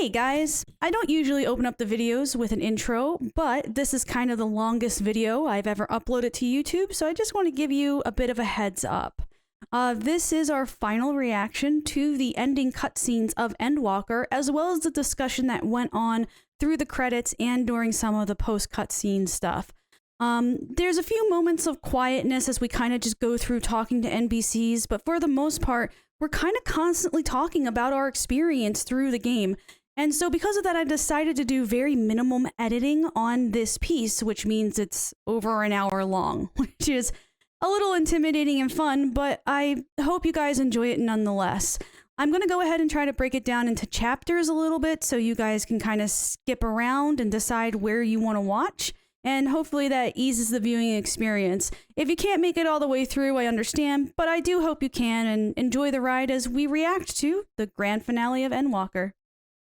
Hey guys, I don't usually open up the videos with an intro, but this is kind of the longest video I've ever uploaded to YouTube, so I just want to give you a bit of a heads up. This is our final reaction to the ending cutscenes of Endwalker, as well as the discussion that went on through the credits and during some of the post-cutscene stuff. There's a few moments of quietness as we kind of just go through talking to NPCs, but for the most part, we're kind of constantly talking about our experience through the game. And so because of that, I decided to do very minimum editing on this piece, which means it's over an hour long, which is a little intimidating and fun, but I hope you guys enjoy it nonetheless. I'm going to go ahead and try to break it down into chapters a little bit so you guys can kind of skip around and decide where you want to watch. And hopefully that eases the viewing experience. If you can't make it all the way through, I understand, but I do hope you can and enjoy the ride as we react to the grand finale of Endwalker.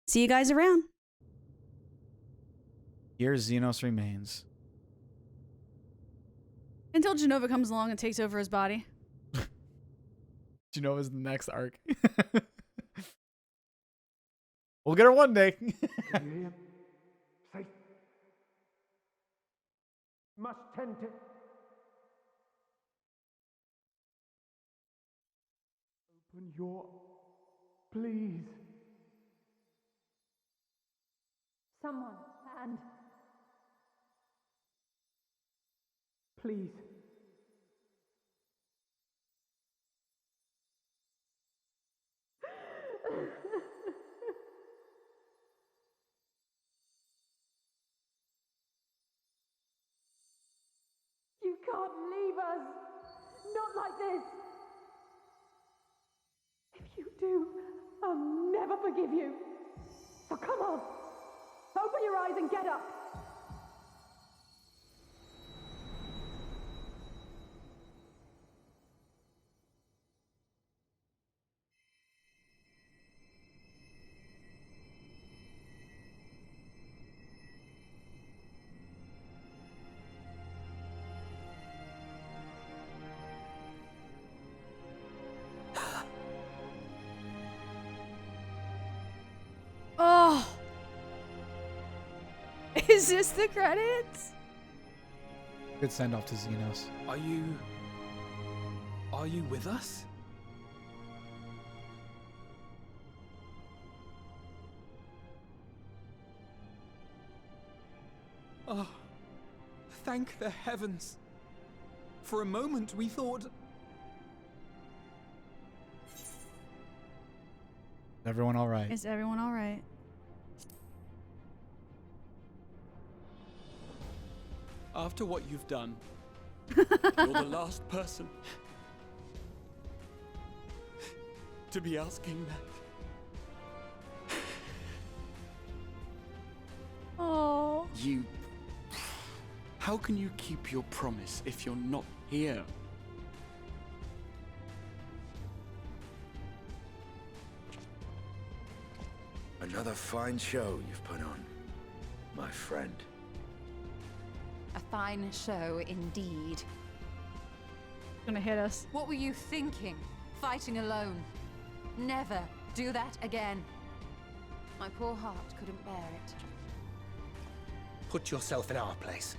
See you guys around. Here Zenos remains. Until Genova comes along and takes over his body. Genova's the next arc. We'll get her one day. Must tend to open your, please. Someone, and Please. you can't leave us. Not like this. If you do, I'll never forgive you. So come on. Open your eyes and get up. Oh! Is this the credits? Good send off to Zenos. Are you with us? Oh, thank the heavens. For a moment we thought... Is everyone all right? Is everyone all right? After what you've done, you're the last person to be asking that. Oh. You... How can you keep your promise if you're not here? Another fine show you've put on, my friend. A fine show indeed. Gonna hit us. What were you thinking? Fighting alone? Never do that again. My poor heart couldn't bear it. Put yourself in our place.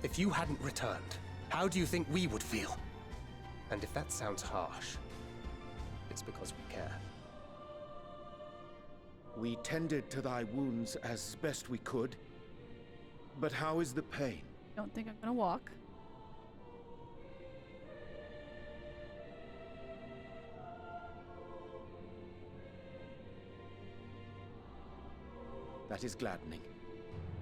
If you hadn't returned, how do you think we would feel? And if that sounds harsh, it's because we care. We tended to thy wounds as best we could. But how is the pain? Don't think I'm gonna walk. That is gladdening.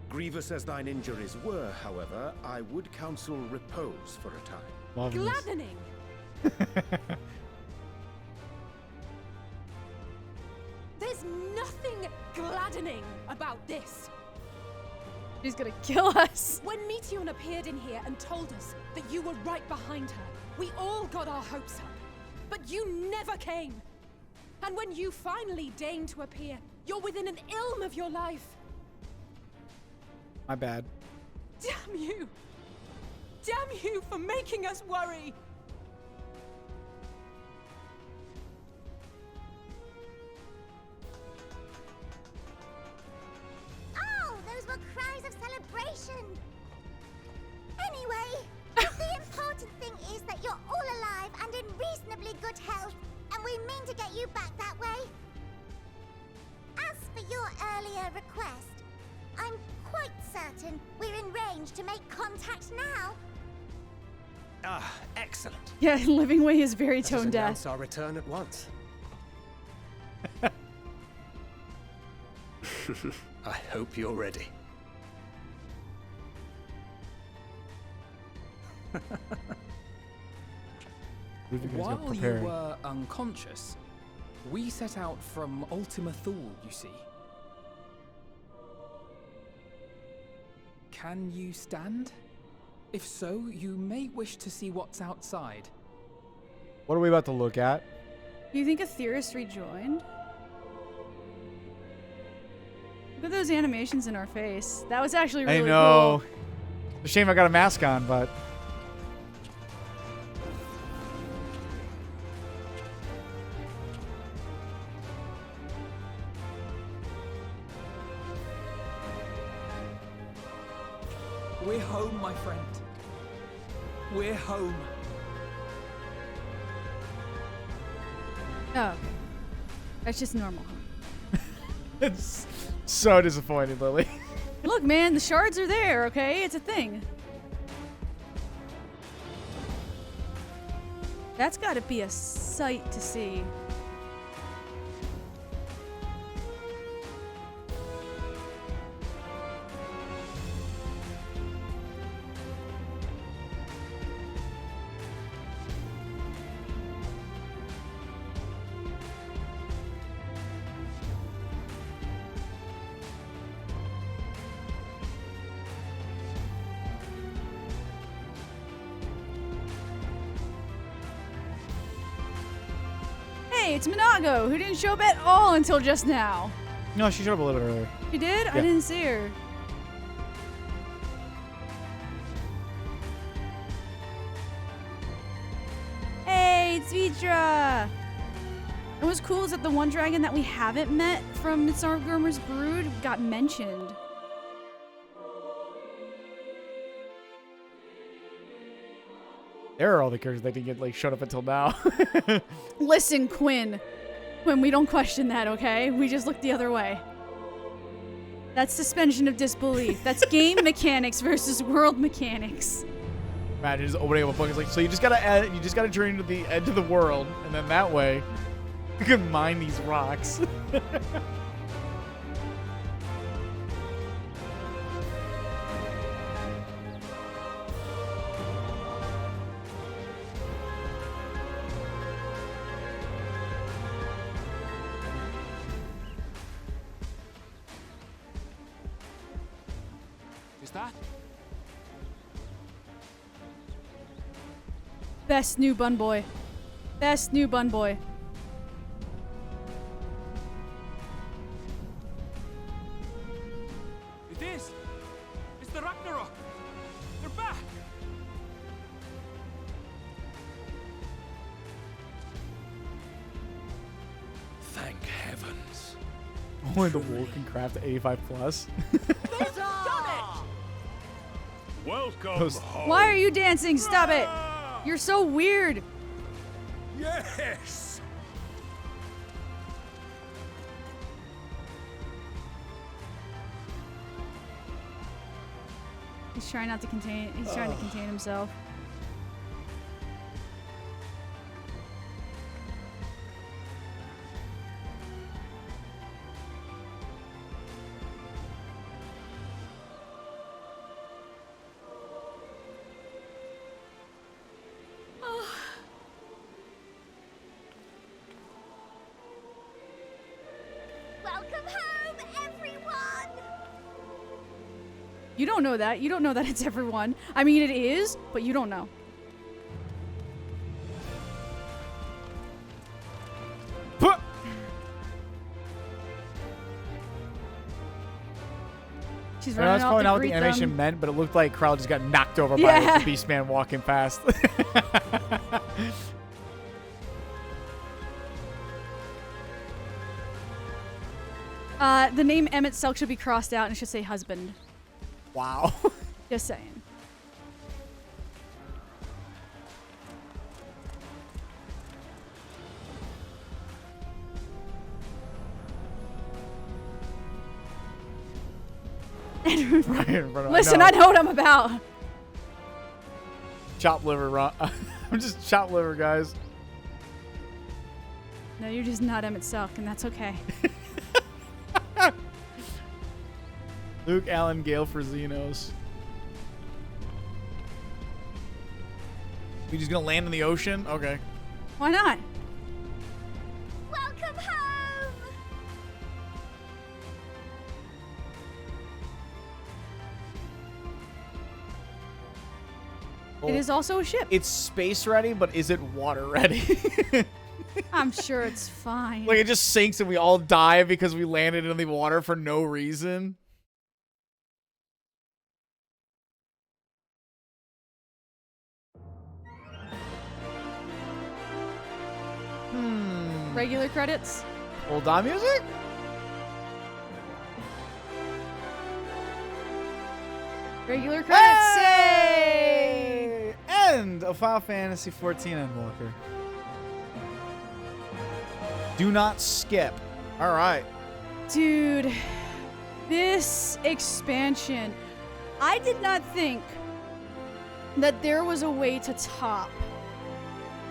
Grievous as thine injuries were, however, I would counsel repose for a time. Marvelous. Gladdening. There's nothing gladdening about this. She's gonna kill us. When Meteion appeared in here and told us that you were right behind her, we all got our hopes up. But you never came. And when you finally deigned to appear, you're within an ilm of your life. My bad. Damn you! Damn you for making us worry! for your earlier request. I'm quite certain we're in range to make contact now. Ah, excellent. Yeah, Living Way is very Let us tone deaf. announce our return at once. I hope you're ready. While you were unconscious, we set out from Ultima Thule, you see. Can you stand? If so, you may wish to see what's outside. What are we about to look at? Do you think Aetheris rejoined? Look at those animations in our face. That was actually really I know. cool. It's a shame I got a mask on, but We're home, my friend. We're home. Oh, okay. That's just normal. Huh? it's so disappointed, Lily. Look, man, the shards are there, okay? It's a thing. That's got to be a sight to see. Hey, it's Minago, who didn't show up at all until just now. No, she showed up a little bit earlier. She did? I Yeah. didn't see her. Hey, it's Vitra! And what's cool is that the one dragon that we haven't met from Midsummer Grimmer's Brood got mentioned. There are all the characters that didn't get like showed up until now. Listen, Quinn. Quinn, we don't question that, okay? We just look the other way. That's suspension of disbelief. That's game mechanics versus world mechanics. Imagine just opening up a book. It's like, so you just gotta journey to the end of the world, and then that way you can mine these rocks. Is that? Best new bun boy. Best new bun boy. It is! It's the Ragnarok! They're back! Thank heavens. Only the wool can craft 85 plus. Welcome Those- home. Why are you dancing? Stop it. You're so weird. Yes! He's trying not to contain. He's trying to contain himself. Welcome home, everyone! You don't know that. You don't know that it's everyone. I mean, it is, but you don't know. Puh! She's I know running that's off probably to not what the greet animation them. meant, but it looked like Crowd just got knocked over by Yeah. the Beast Man walking past. The name Emmett Selk should be crossed out and it should say husband. Wow. Just saying. Right in front of Listen, I know what I'm about. Chop liver, Ron. I'm just chop liver, guys. No, you're just not Emmett Suck, and that's okay. Luke, Allen, Gale for Zenos. We just gonna land in the ocean? Okay. Why not? Welcome home! It is also a ship. It's space ready, but is it water ready? I'm sure it's fine. Like it just sinks and we all die because we landed in the water for no reason. Regular credits? Old on music? Regular credits. Hey! End of Final Fantasy XIV Endwalker. Do not skip. All right. Dude, this expansion, I did not think that there was a way to top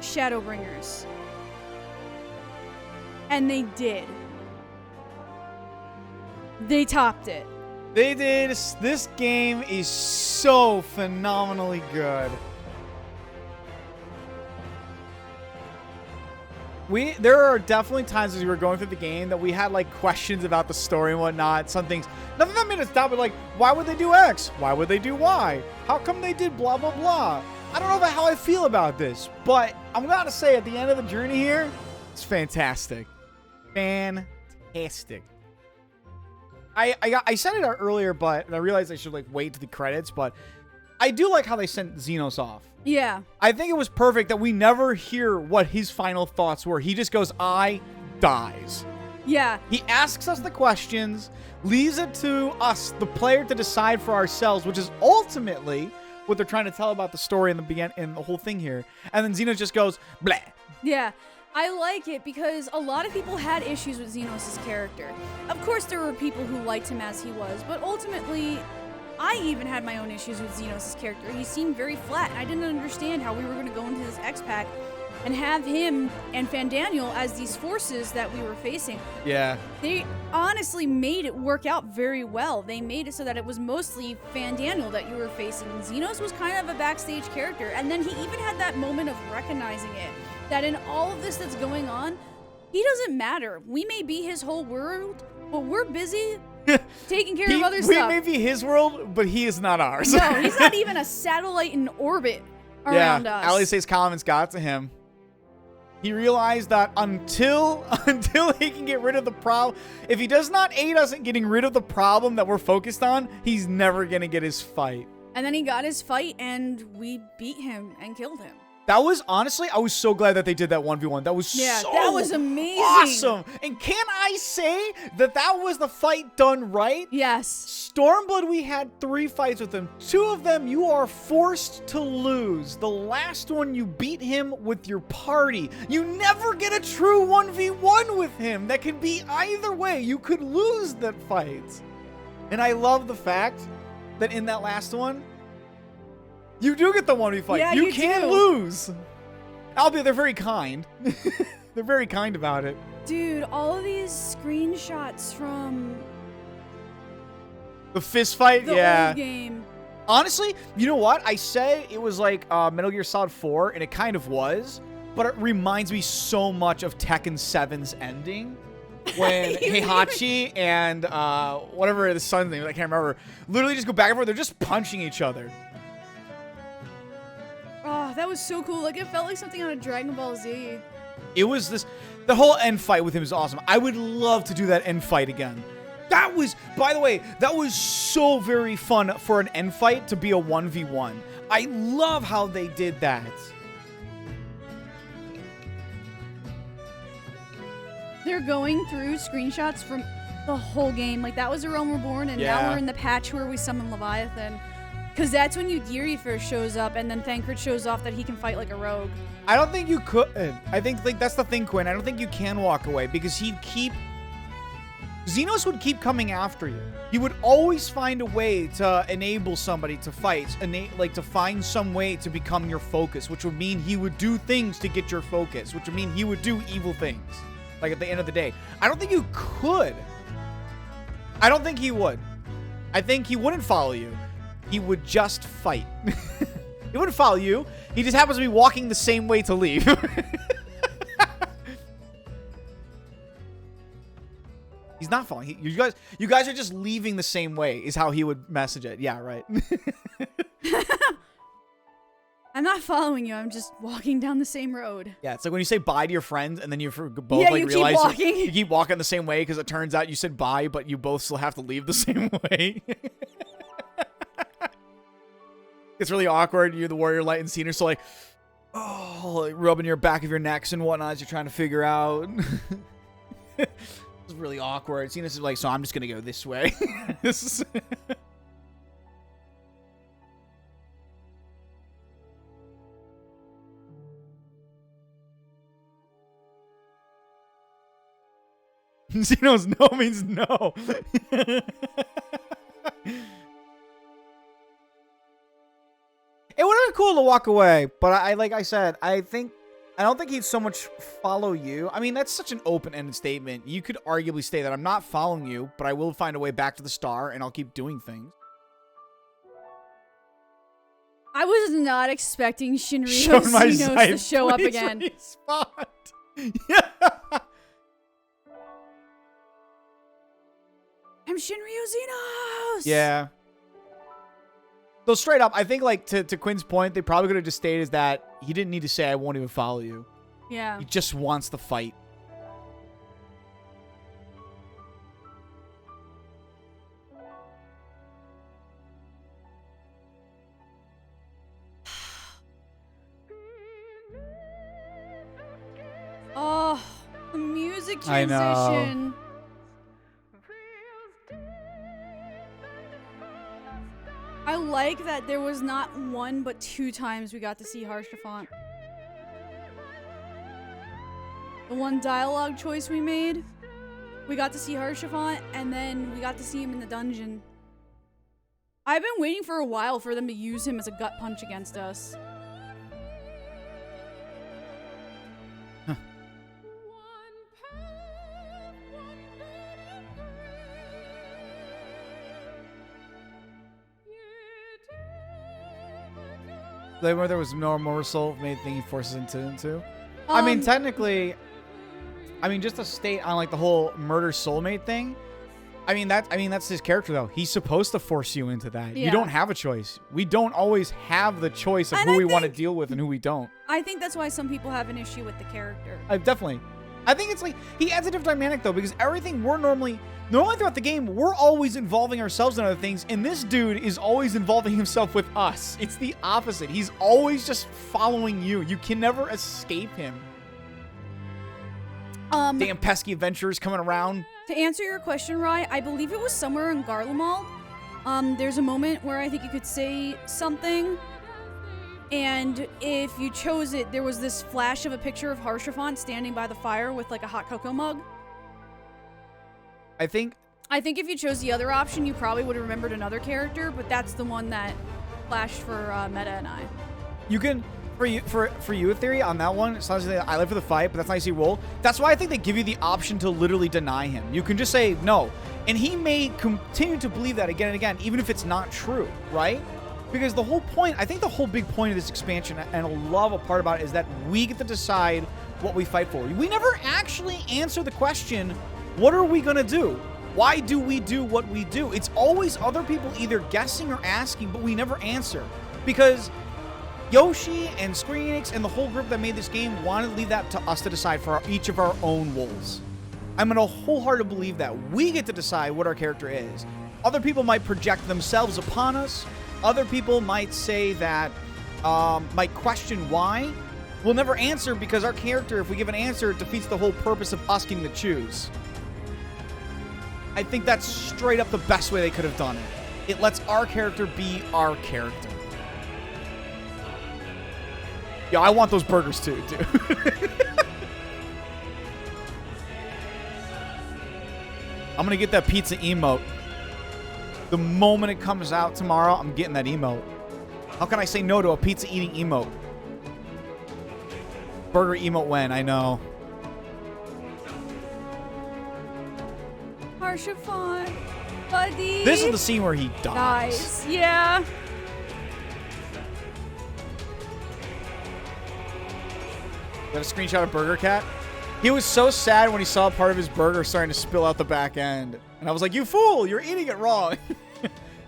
Shadowbringers. And they did. They topped it. They did. This game is so phenomenally good. There are definitely times as we were going through the game that we had like questions about the story and whatnot. Some things, nothing that made us stop, but like, why would they do X? Why would they do Y? How come they did blah, blah, blah? I don't know about how I feel about this, but I'm going to say at the end of the journey here, it's fantastic. Fantastic. I said it earlier, but I realized I should like wait to the credits, but I do like how they sent Zenos off. Yeah. I think it was perfect that we never hear what his final thoughts were. He just goes, I, dies. Yeah. He asks us the questions, leaves it to us, the player, to decide for ourselves, which is ultimately what they're trying to tell about the story in the beginning and the whole thing here. And then Zenos just goes, bleh. Yeah. I like it because a lot of people had issues with Zenos' character. Of course, there were people who liked him as he was, but ultimately, I even had my own issues with Zenos' character. He seemed very flat, and I didn't understand how we were going to go into this X-Pack and have him and Fandaniel as these forces that we were facing. Yeah. They honestly made it work out very well. They made it so that it was mostly Fandaniel that you were facing. Zenos was kind of a backstage character, and then he even had that moment of recognizing it. That in all of this that's going on, he doesn't matter. We may be his whole world, but we're busy taking care of other stuff. We may be his world, but he is not ours. No, he's not even a satellite in orbit around us. Alice's comments got to him. He realized that until he can get rid of the problem, if he does not aid us in getting rid of the problem that we're focused on, he's never going to get his fight. And then he got his fight, and we beat him and killed him. That was, honestly, I was so glad that they did that 1v1. That was so that was amazing. Awesome. And can I say that was the fight done right? Yes. Stormblood, we had 3 fights with him. 2 of them you are forced to lose. The last one, you beat him with your party. You never get a true 1v1 with him. That can be either way. You could lose that fight. And I love the fact that in that last one, you do get the 1v fight. Yeah, you you can't do. lose. Albeit they're very kind. They're very kind about it. Dude, all of these screenshots from the fist fight, the old game. Honestly, you know what? I said it was like Metal Gear Solid 4, and it kind of was, but it reminds me so much of Tekken 7's ending. When Heihachi and whatever the son's name, I can't remember, literally just go back and forth. They're just punching each other. Oh, that was so cool. Like, it felt like something on a Dragon Ball Z. It was this, the whole end fight with him is awesome. I would love to do that end fight again. That was, by the way, that was so very fun for an end fight to be a 1v1. I love how they did that. They're going through screenshots from the whole game. Like, that was The Realm Reborn, and now we're in the patch where we summon Leviathan. Because that's when Yugiri first shows up, and then Thancred shows off that he can fight like a rogue. I don't think you could. I think, like, that's the thing, Quinn. I don't think you can walk away, because he'd keep Zenos would keep coming after you. He would always find a way to enable somebody to fight, like to find some way to become your focus, which would mean he would do things to get your focus, which would mean he would do evil things. Like at the end of the day. I don't think you could. I don't think he would. I think he wouldn't follow you. He would just fight. He wouldn't follow you. He just happens to be walking the same way to leave. He's not following. You guys are just leaving the same way is how he would message it. Yeah, right. I'm not following you. I'm just walking down the same road. Yeah, it's like when you say bye to your friends and then you both like realize you keep walking the same way because it turns out you said bye, but you both still have to leave the same way. It's really awkward. You're the warrior light and Cena, so like, oh, like rubbing your back of your necks and whatnot as you're trying to figure out. It's really awkward. Cena's like, so I'm just gonna go this way. Zenos no means no. It would have been cool to walk away, but like I said, I don't think he'd so much follow you. I mean, that's such an open-ended statement. You could arguably say that I'm not following you, but I will find a way back to the star, and I'll keep doing things. I was not expecting Shinryu Zenos to show up again. Yeah. I'm Shinryu Zenos! Yeah. So straight up, I think like to Quinn's point, they probably could have just stated that he didn't need to say I won't even follow you. Yeah. He just wants the fight. Oh, the music I transition. know. I like that there was not one but 2 times we got to see Harshafant. The one dialogue choice we made, we got to see Harshafant, and then we got to see him in the dungeon. I've been waiting for a while for them to use him as a gut punch against us. Where there was no morsel made thing he forces into. I mean, technically, just to state on like the whole murder soulmate thing. I mean that's his character though. He's supposed to force you into that. Yeah. You don't have a choice. We don't always have the choice of who we want to deal with and who we don't. I think that's why some people have an issue with the character. Definitely. I think it's like he adds a different dynamic though, because everything we're normally throughout the game, we're always involving ourselves in other things, and this dude is always involving himself with us. It's the opposite. He's always just following you. You can never escape him. Damn pesky adventurers coming around. To answer your question, Rai, I believe it was somewhere in Garlemald. There's a moment where I think you could say something, and if you chose it, there was this flash of a picture of Harshafant standing by the fire with like a hot cocoa mug. I think if you chose the other option, you probably would have remembered another character, but that's the one that flashed for Meta and I. You can, for you, theory on that one, it's not that I live for the fight, but that's not how you roll. That's why I think they give you the option to literally deny him. You can just say no, and he may continue to believe that again and again, even if it's not true, right? Because the whole point, I think the whole big point of this expansion, and I love a part about it, is that we get to decide what we fight for. We never actually answer the question, what are we gonna do? Why do we do what we do? It's always other people either guessing or asking, but we never answer. Because Yoshi and Square Enix and the whole group that made this game wanted to leave that to us to decide for each of our own roles. I'm gonna wholeheartedly believe that we get to decide what our character is. Other people might project themselves upon us. Other people might say that, might question why. We'll never answer because our character, if we give an answer, it defeats the whole purpose of us getting to choose. I think that's straight up the best way they could have done it. It lets our character be our character. Yeah, I want those burgers too, dude. I'm gonna get that pizza emote. The moment it comes out tomorrow, I'm getting that emote. How can I say no to a pizza eating emote? Burger emote when, I know. Harshafon, buddy. This is the scene where he dies. Nice. Yeah. Got a screenshot of Burger Cat. He was so sad when he saw part of his burger starting to spill out the back end. And I was like, you fool, you're eating it wrong.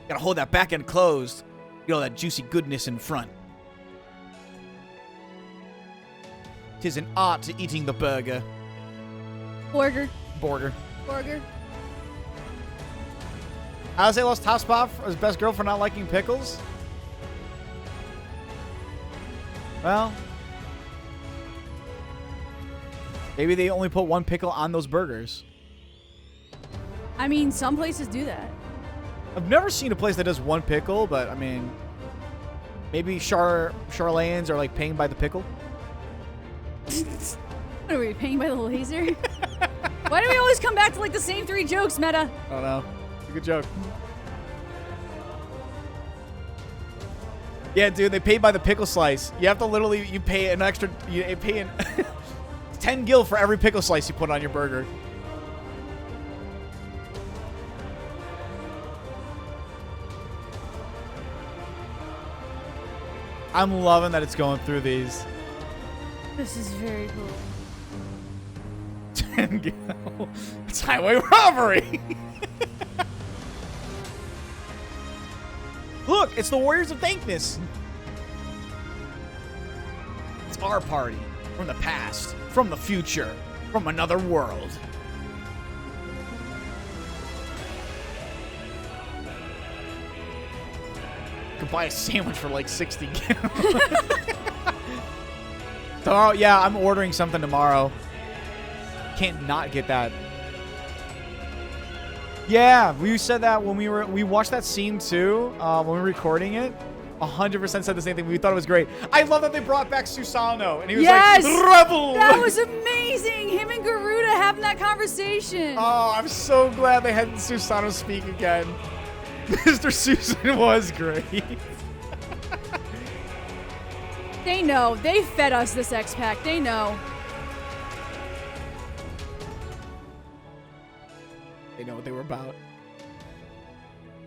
Gotta hold that back end closed. Get all that juicy goodness in front. 'Tis an art to eating the burger. Burger. Burger. Burger. Alice lost top spot for his best girl for not liking pickles. Well, maybe they only put one pickle on those burgers. I mean, some places do that. I've never seen a place that does one pickle, but I mean, maybe Charlayans are like paying by the pickle. What are we, paying by the laser? Why do we always come back to like the same 3 jokes, Meta? I don't know. It's a good joke. Yeah, dude, they pay by the pickle slice. You have to literally, you pay an extra, you pay an 10 gil for every pickle slice you put on your burger. I'm loving that it's going through these. This is very cool. 10 gil. It's highway robbery. Look, it's the Warriors of Thankness. It's our party. From the past. From the future. From another world. You could buy a sandwich for like 60 gil. Tomorrow, yeah, I'm ordering something tomorrow. Can't not get that. Yeah, we said that when we watched that scene too, when we were recording it. 100% said the same thing. We thought it was great. I love that they brought back Susano, and he was like, "Rebel!" That was amazing. Him and Garuda having that conversation. Oh, I'm so glad they had Susano speak again. Mr. Susan was great. They know. They fed us this X-Pack. They know. They know what they were about.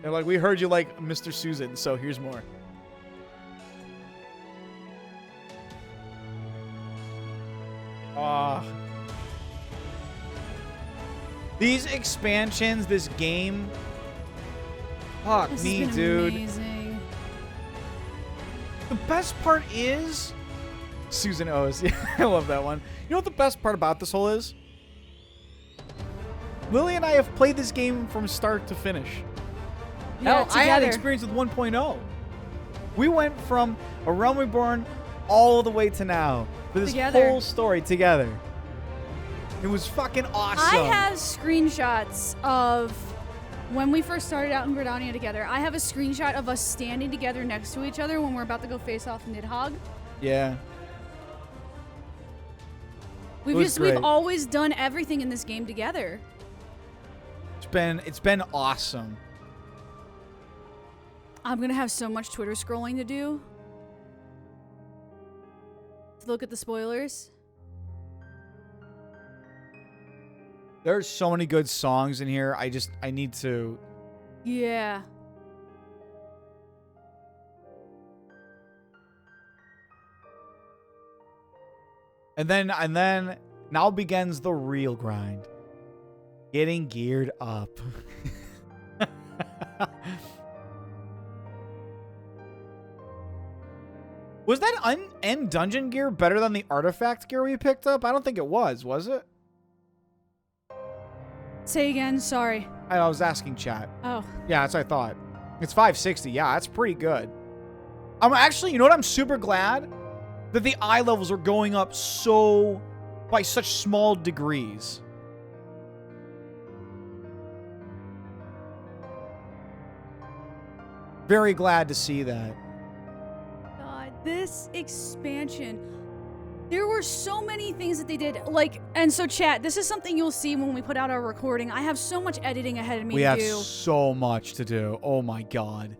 They're like, we heard you like Mr. Susan, so here's more. These expansions, this game. Fuck This me, has been dude. amazing. The best part is Susan O's. Yeah, I love that one. You know what the best part about this whole is? Lily and I have played this game from start to finish. Yeah, Hell, I had together. experience with 1.0. We went from A Realm Reborn all the way to now for this Together. whole story together. It was fucking awesome. I have screenshots of when we first started out in Gridania together. I have a screenshot of us standing together next to each other when we're about to go face off Nidhogg. Yeah. We've always done everything in this game together. It's been awesome. I'm gonna have so much Twitter scrolling to do. To look at the spoilers. There's so many good songs in here. I need to. Yeah. And then now begins the real grind. Getting geared up. Was that end dungeon gear better than the artifact gear we picked up? I don't think it was it? Say again, sorry. I was asking chat. Oh. Yeah, that's what I thought. It's 560. Yeah, that's pretty good. I'm actually, you know what? I'm super glad that the eye levels are going up by such small degrees. Very glad to see that. God, this expansion. There were so many things that they did, like, and so chat, this is something you'll see when we put out our recording. I have so much editing ahead of me We to have do. so much to do. Oh my god.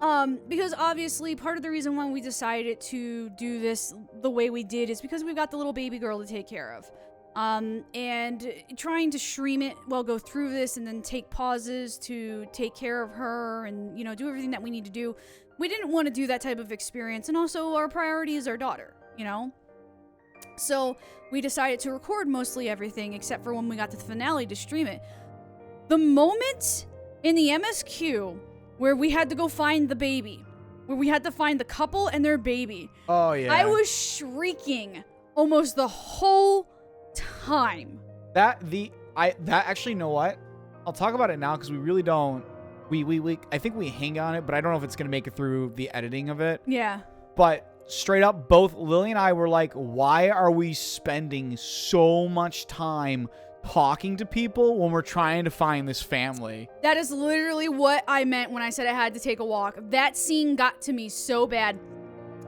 Because obviously part of the reason why we decided to do this the way we did is because we've got the little baby girl to take care of. And trying to stream it, well, go through this and then take pauses to take care of her and, you know, do everything that we need to do. We didn't want to do that type of experience. And also our priority is our daughter, you know? So we decided to record mostly everything except for when we got to the finale to stream it. The moment in the MSQ where we had to go find the baby, where we had to find the couple and their baby. Oh yeah. I was shrieking almost the whole time. That actually, you know what? I'll talk about it now because we really don't. I think we hang on it, but I don't know if it's gonna make it through the editing of it. Yeah. But straight up, both Lily and I were like, why are we spending so much time talking to people when we're trying to find this family? That is literally what I meant when I said I had to take a walk. That scene got to me so bad.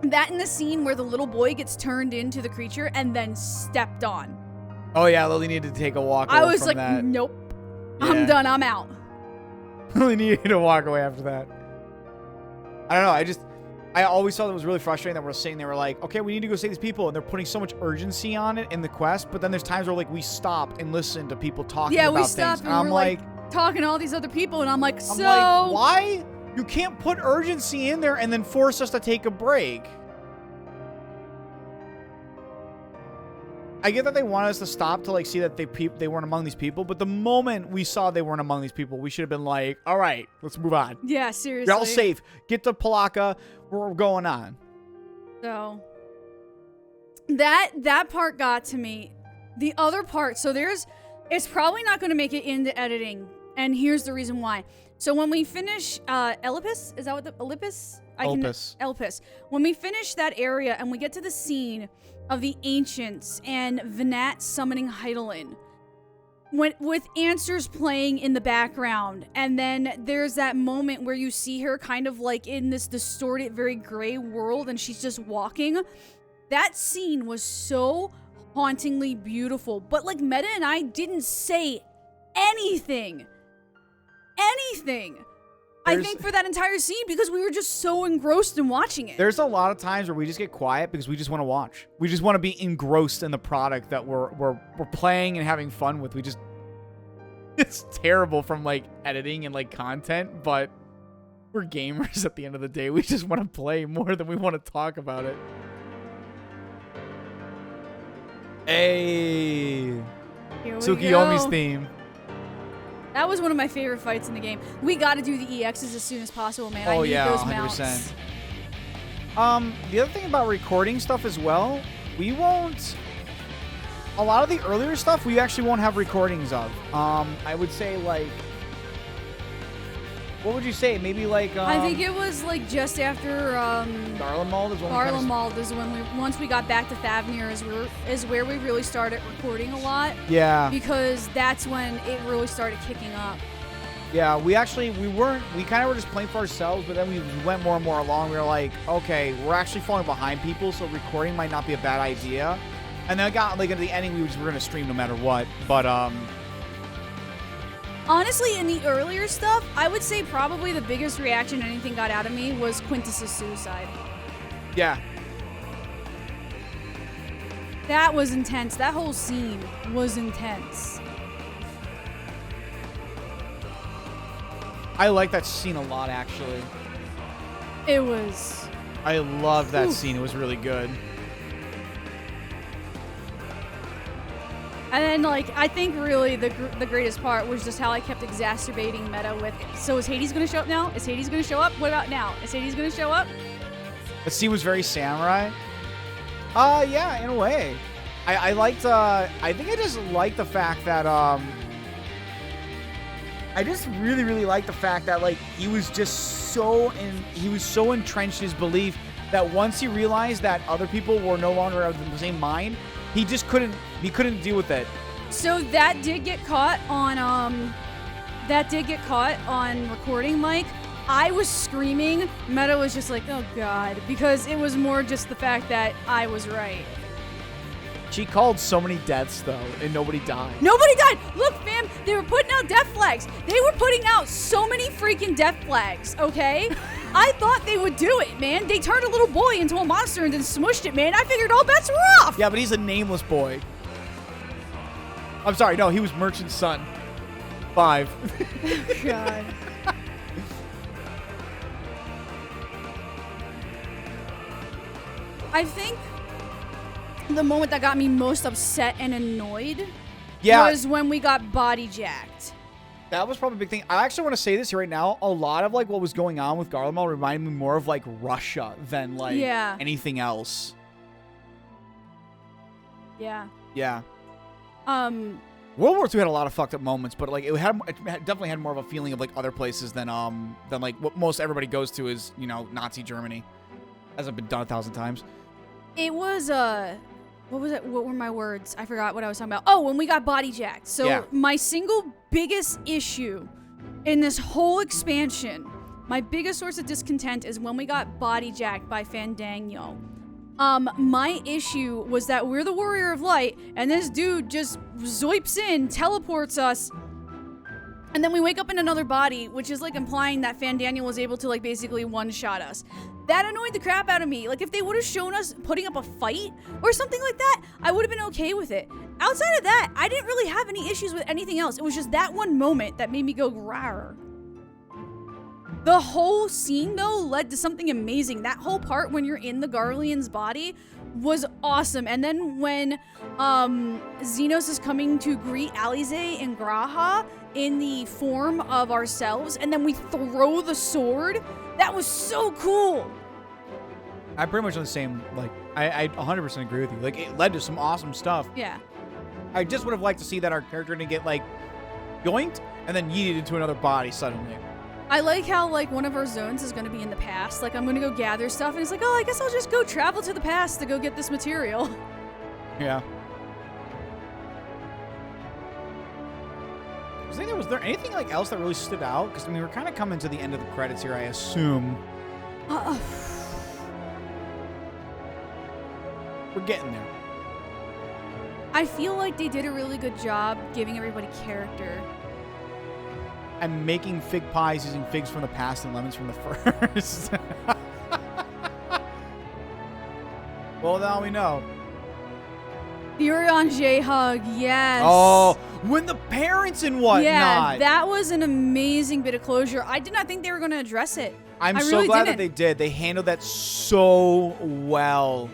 That and the scene where the little boy gets turned into the creature and then stepped on. Oh yeah, Lily needed to take a walk away I was from like, that. nope. Yeah. I'm done. I'm out. Lily needed to walk away after that. I don't know. I always thought it was really frustrating that we're saying they were like, okay, we need to go save these people, and they're putting so much urgency on it in the quest, but then there's times where like we stopped and listened to people talking about we stopped things. and I'm we're like talking to all these other people, and I'm like, why? You can't put urgency in there and then force us to take a break. I get that they want us to stop to like see that they weren't among these people, but the moment we saw they weren't among these people, we should have been like, all right, let's move on. Yeah, seriously. You're all safe. Get to Palaka. We're going on. So that part got to me. The other part, so it's probably not going to make it into editing, and here's the reason why. So when we finish Elpis, is that what the Elpis? Elpis. When we finish that area and we get to the scene of the Ancients and Venat summoning Heidelin, with answers playing in the background, and then there's that moment where you see her kind of like in this distorted, very gray world, and she's just walking. That scene was so hauntingly beautiful, but like Meta and I didn't say anything. I think for that entire scene, because we were just so engrossed in watching it. There's a lot of times where we just get quiet because we just want to watch. We just want to be engrossed in the product that we're playing and having fun with. It's terrible from like editing and like content, but we're gamers at the end of the day. We just want to play more than we want to talk about it. Hey, Tsukiyomi's theme. That was one of my favorite fights in the game. We got to do the EXs as soon as possible, man. I need those 100%. Mounts. The other thing about recording stuff as well, we won't. A lot of the earlier stuff we actually won't have recordings of. I would say like. What would you say? Maybe like. I think it was like just after. Garlemald is when once we got back to Thavnir is where we really started recording a lot. Yeah. Because that's when it really started kicking up. Yeah, we kind of were just playing for ourselves, but then we went more and more along. We were like, okay, we're actually falling behind people, so recording might not be a bad idea. And then it got like into the ending, we were going to stream no matter what. But honestly, in the earlier stuff, I would say probably the biggest reaction anything got out of me was Quintus's suicide. Yeah. That was intense. That whole scene was intense. I like that scene a lot, actually. It was. I love that scene. It was really good. And then, like, I think really the greatest part was just how I kept exacerbating Meta with, so is Hades going to show up now? Is Hades going to show up? What about now? Is Hades going to show up? The scene was very samurai. Yeah, in a way. I liked, I think I just liked the fact that, I just really, really liked the fact that, like, he was so entrenched in his belief that once he realized that other people were no longer of the same mind, he just couldn't deal with it. So that did get caught on recording, Mike. I was screaming. Meta was just like, oh God, because it was more just the fact that I was right. She called so many deaths, though, and nobody died. Nobody died. Look, fam, they were putting out death flags. They were putting out so many freaking death flags, okay? I thought they would do it, man. They turned a little boy into a monster and then smushed it, man. I figured all bets were off. Yeah, but he's a nameless boy. I'm sorry, no, he was Merchant's son. 5. God. I think the moment that got me most upset and annoyed was when we got body jacked. That was probably a big thing. I actually want to say this here right now. A lot of like what was going on with Garlemald reminded me more of like Russia than like anything else. Yeah. Yeah. World War II had a lot of fucked up moments, but like it definitely had more of a feeling of like other places than like what most everybody goes to is, you know, Nazi Germany. Hasn't been done 1,000 times. It was what was it? What were my words? I forgot what I was talking about. Oh, when we got body jacked. So my single biggest issue in this whole expansion, my biggest source of discontent is when we got body jacked by Fandango. My issue was that we're the Warrior of Light, and this dude just zoips in, teleports us, and then we wake up in another body, which is like implying that Fandango was able to like basically one-shot us. That annoyed the crap out of me. Like, if they would have shown us putting up a fight or something like that, I would have been okay with it. Outside of that, I didn't really have any issues with anything else. It was just that one moment that made me go rawr. The whole scene, though, led to something amazing. That whole part when you're in the Garlean's body was awesome. And then when Zenos is coming to greet Alize and Graha in the form of ourselves, and then we throw the sword, that was so cool. I'm pretty much on the same, like, I 100% agree with you. Like, it led to some awesome stuff. Yeah. I just would have liked to see that our character didn't get, like, yoinked and then yeeted into another body suddenly. I like how, like, one of our zones is going to be in the past. Like, I'm going to go gather stuff, and it's like, oh, I guess I'll just go travel to the past to go get this material. Yeah. Was there anything, like, else that really stood out? Because, I mean, we're kind of coming to the end of the credits here, I assume. We're getting there. I feel like they did a really good job giving everybody character. And making fig pies using figs from the past and lemons from the first. Well, now we know. The Urianger hug, yes. Oh, when the parents and whatnot. Yeah, that was an amazing bit of closure. I did not think they were going to address it. I'm so really glad that they did. They handled that so well.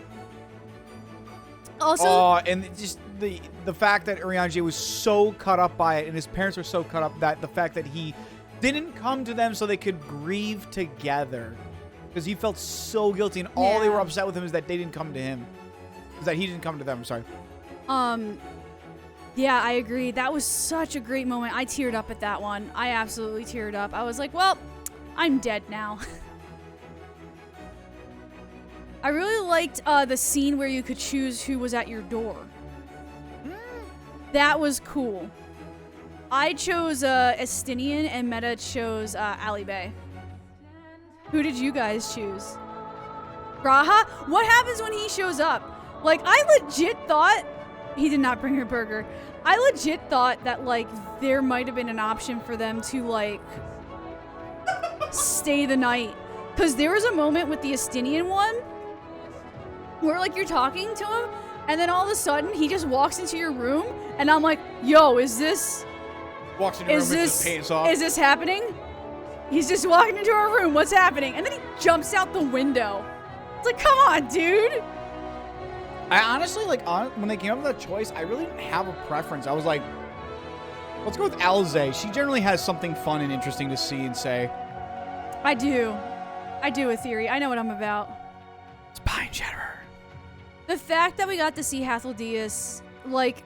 Also, and just the fact that Urianger was so caught up by it, and his parents were so caught up that the fact that he didn't come to them so they could grieve together, because he felt so guilty, and all they were upset with him is that they didn't come to him, is that he didn't come to them. I'm sorry. Yeah, I agree. That was such a great moment. I teared up at that one. I absolutely teared up. I was like, well, I'm dead now. I really liked the scene where you could choose who was at your door. That was cool. I chose Estinian and Meta chose Ali Bay. Who did you guys choose? Graha? What happens when he shows up? Like, I legit thought he did not bring her burger. I legit thought that, like, there might have been an option for them to, like, stay the night. Because there was a moment with the Estinian one where, like, you're talking to him, and then all of a sudden, he just walks into your room, and I'm like, yo, is this... Walks into your room and just pays off. Is this happening? He's just walking into our room. What's happening? And then he jumps out the window. It's like, come on, dude. I honestly, like, when they came up with that choice, I really didn't have a preference. I was like, let's go with Alize. She generally has something fun and interesting to see and say. I do. I do a theory. I know what I'm about. It's Pine Shatter. The fact that we got to see Hatheldius, like,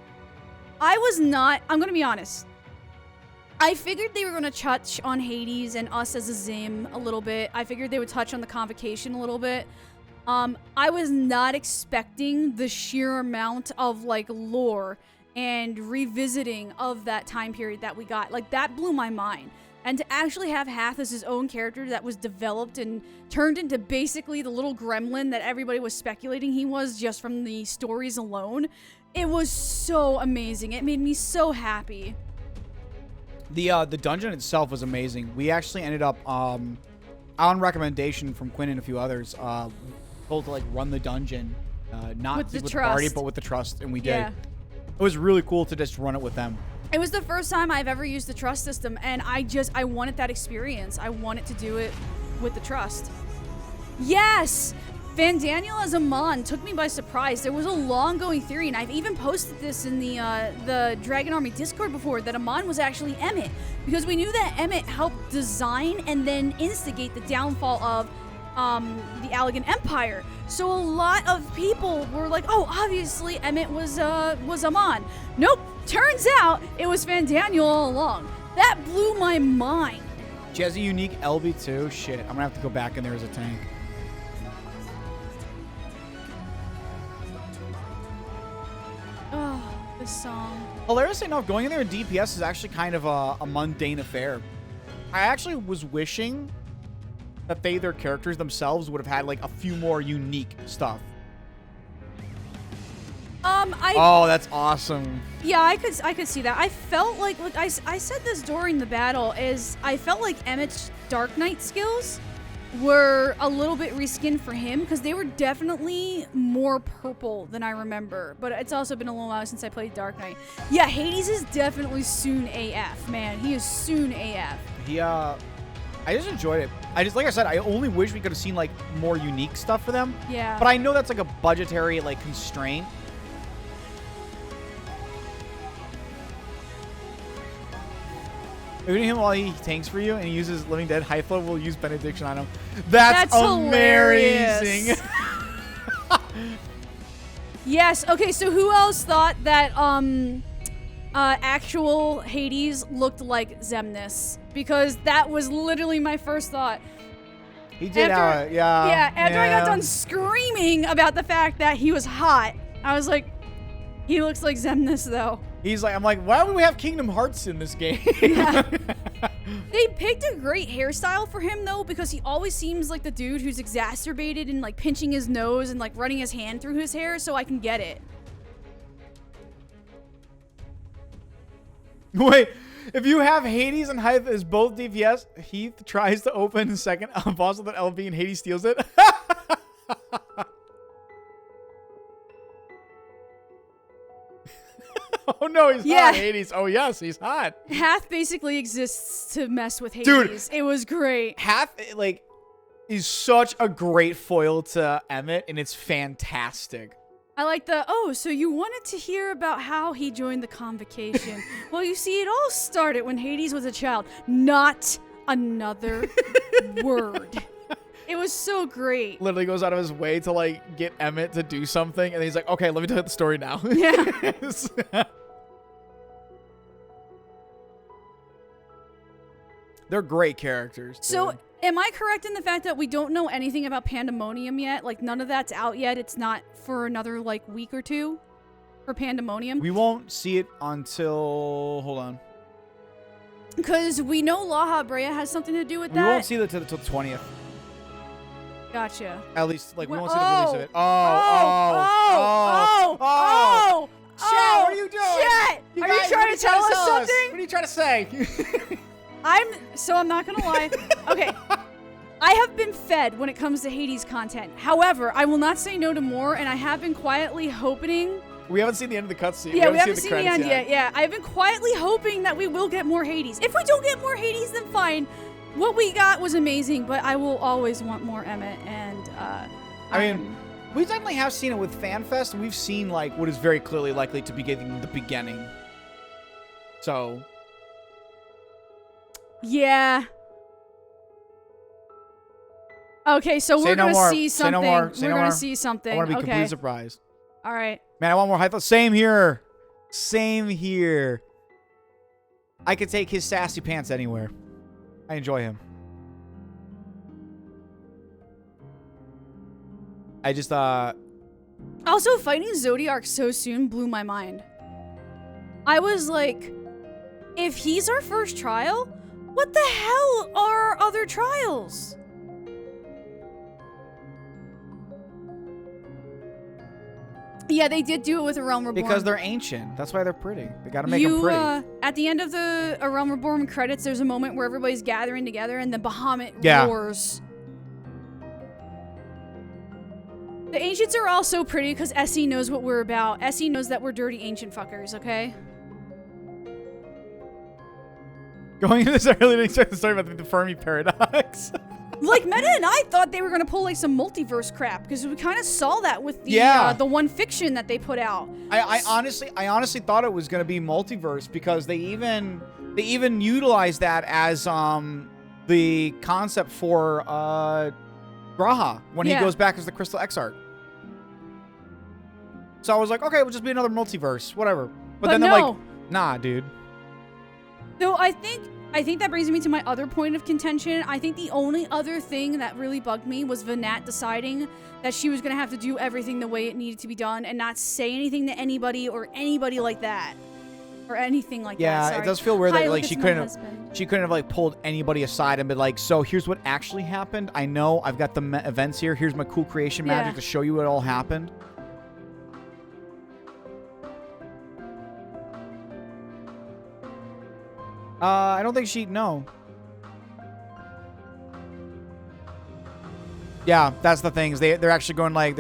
I was not, I'm going to be honest. I figured they were going to touch on Hades and us as a Zim a little bit. I figured they would touch on the Convocation a little bit. I was not expecting the sheer amount of, like, lore and revisiting of that time period that we got. Like, that blew my mind. And to actually have Hath as his own character that was developed and turned into basically the little gremlin that everybody was speculating he was just from the stories alone, It was so amazing. It made me so happy. The dungeon itself was amazing. We actually ended up on recommendation from Quinn and a few others told to like run the dungeon not with with the the party trust. but with the trust, and we Yeah. did. It was really cool to just run it with them. It was the first time I've ever used the trust system, and I wanted that experience. I wanted to do it with the trust. Yes! Van Daniel as Amon took me by surprise. There was a long-going theory, and I've even posted this in the Dragon Army Discord before, that Amon was actually Emmett, because we knew that Emmett helped design and then instigate the downfall of the Allegan Empire. So a lot of people were like, "Oh, obviously Emmett was Amon." Nope. Turns out it was Van Daniel all along. That blew my mind. She has a unique LB too. Shit, I'm gonna have to go back in there as a tank. Oh, this song. Hilariously enough, going in there in DPS is actually kind of a mundane affair. I actually was wishing that their characters themselves would have had like a few more unique stuff. Oh, that's awesome. Yeah, I could see that. I felt like I said this during the battle, is I felt like Emmett's Dark Knight skills were a little bit reskinned for him, because they were definitely more purple than I remember. But it's also been a little while since I played Dark Knight. Yeah, Hades is definitely soon AF, man. He is soon AF. I just enjoyed it. Like I said, I only wish we could have seen like more unique stuff for them. Yeah. But I know that's like a budgetary like constraint. Even him while he tanks for you and he uses Living Dead, Hypha will use Benediction on him. That's amazing. Hilarious. Yes. Okay. So who else thought that actual Hades looked like Zenos? Because that was literally my first thought. He did. After I got done screaming about the fact that he was hot, I was like, he looks like Zenos though. I'm like, why would we have Kingdom Hearts in this game? Yeah. They picked a great hairstyle for him though, because he always seems like the dude who's exacerbated and like pinching his nose and like running his hand through his hair, so I can get it. Wait, if you have Hades and Hythe as both DPS, Heath tries to open second boss with an LB and Hades steals it. Oh no, he's hot, Hades. Oh yes, he's hot. Hath basically exists to mess with Hades. Dude, it was great. Hath like is such a great foil to Emmett, and it's fantastic. I like so you wanted to hear about how he joined the convocation. Well, you see, it all started when Hades was a child. Not another word. It was so great. Literally goes out of his way to like get Emmett to do something, and then he's like, "Okay, let me tell you the story now." Yeah. They're great characters. So, am I correct in the fact that we don't know anything about Pandemonium yet? Like, none of that's out yet. It's not for another like week or two for Pandemonium. We won't see it until hold on. Because we know La Brea has something to do with that. We won't see it until the 20th. Gotcha. At least, like, we won't Oh, see the release of it. Chat, what are you doing? Chat! Are you trying to tell us something? What are you trying to say? I'm not gonna lie. Okay. I have been fed when it comes to Hades content. However, I will not say no to more, and I have been quietly hoping. We haven't seen the end of the cutscene. Yeah, we haven't seen the end yet. Yeah, I've been quietly hoping that we will get more Hades. If we don't get more Hades, then fine. What we got was amazing, but I will always want more Emmett, and I mean, we definitely have seen it with FanFest. We've seen like what is very clearly likely to be getting the beginning. So. Yeah. Okay, so we're gonna see something. We're gonna see something. I want to be okay. completely surprised. All right. Man, I want more Hytha. Same here. Same here. I could take his sassy pants anywhere. I enjoy him. I just Also, fighting Zodiark so soon blew my mind. I was like, if he's our first trial, what the hell are other trials? Yeah, they did do it with A Realm Reborn. Because they're ancient. That's why they're pretty. They gotta make them pretty. At the end of the A Realm Reborn credits, there's a moment where everybody's gathering together and the Bahamut roars. The ancients are all so pretty because Essie knows what we're about. Essie knows that we're dirty ancient fuckers, okay? Going into this, I really didn't expect the story about the Fermi paradox. Like, Meta and I thought they were going to pull, like, some multiverse crap, because we kind of saw that with the one fiction that they put out. I honestly thought it was going to be multiverse, because they even utilized that as the concept for Graha when he goes back as the Crystal Exarch. So I was like, okay, it'll just be another multiverse, whatever. But then they're like, nah, dude. So I think that brings me to my other point of contention. I think the only other thing that really bugged me was Venat deciding that she was going to have to do everything the way it needed to be done and not say anything to anybody or anybody like that. Or anything like that. Yeah, it does feel weird that like she couldn't have like pulled anybody aside and been like, so here's what actually happened. I know I've got the events here. Here's my cool creation magic to show you what all happened. I don't think no. Yeah, that's the thing. They're actually going like,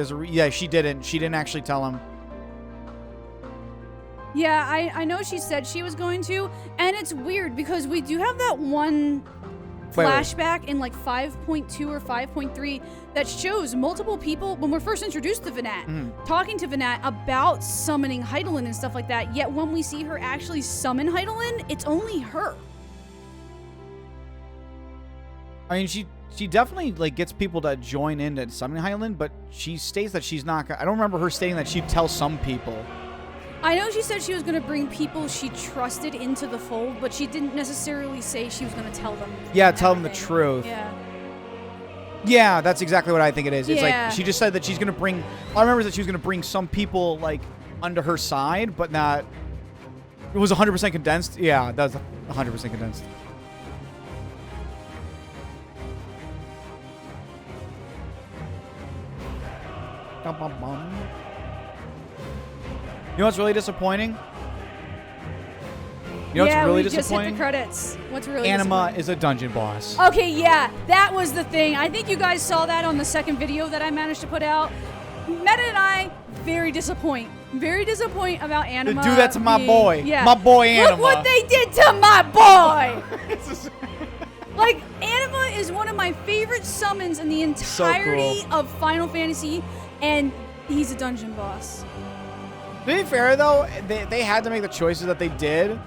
she didn't actually tell him. Yeah, I know she said she was going to, and it's weird because we do have that one flashback in like 5.2 or 5.3 that shows multiple people when we're first introduced to Venat talking to Venat about summoning Hydaelyn and stuff like that. Yet when we see her actually summon Hydaelyn, it's only her. I mean, she definitely like gets people to join in to summoning Hydaelyn, but she states that she's not. I don't remember her stating that she'd tell some people. I know she said she was going to bring people she trusted into the fold, but she didn't necessarily say she was going to tell them. Yeah, tell them the truth. Yeah. Yeah, that's exactly what I think it is. It's like she just said that she's going to bring. All I remember is that she was going to bring some people like under her side, but not. It was 100% condensed. Yeah, that was 100% condensed. You know what's really disappointing? You know what's really disappointing? Just hit the credits. What's really Anima is a dungeon boss. Okay, yeah, that was the thing. I think you guys saw that on the second video that I managed to put out. Meta and I, very disappoint about Anima. Do that to my boy. Yeah. My boy Anima. Look what they did to my boy! Like, Anima is one of my favorite summons in the entirety of Final Fantasy, and he's a dungeon boss. To be fair, though, they had to make the choices that they did.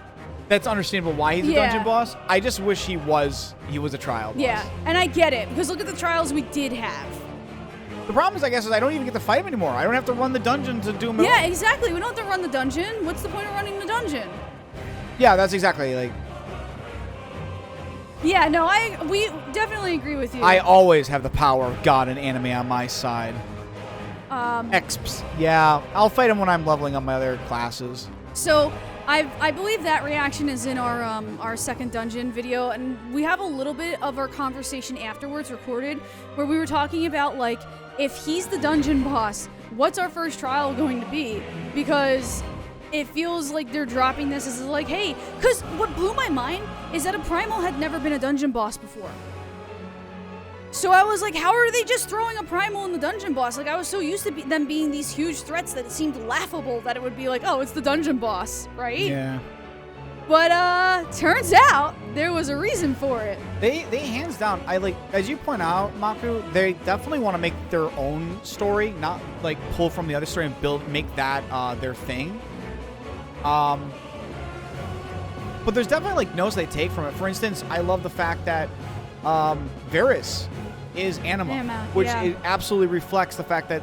That's understandable why he's a dungeon boss. I just wish he was a trial boss. Yeah, and I get it, because look at the trials we did have. The problem is, I guess, is I don't even get to fight him anymore. I don't have to run the dungeon to do him. Yeah, exactly. We don't have to run the dungeon. What's the point of running the dungeon? Yeah, that's exactly, like... Yeah, no, we definitely agree with you. I always have the power of God and anime on my side. Exps. Yeah, I'll fight him when I'm leveling up my other classes. So, I believe that reaction is in our second dungeon video, and we have a little bit of our conversation afterwards recorded, where we were talking about, like, if he's the dungeon boss, what's our first trial going to be? Because it feels like they're dropping this as like, hey, because what blew my mind is that a Primal had never been a dungeon boss before. So I was like, how are they just throwing a Primal in the dungeon boss? Like, I was so used to them being these huge threats that it seemed laughable that it would be like, oh, it's the dungeon boss, right? Yeah. But turns out there was a reason for it. They hands down, as you point out, Maku, they definitely want to make their own story, not like pull from the other story and make that their thing. But there's definitely like notes they take from it. For instance, I love the fact that Varys is Anima, which it absolutely reflects the fact that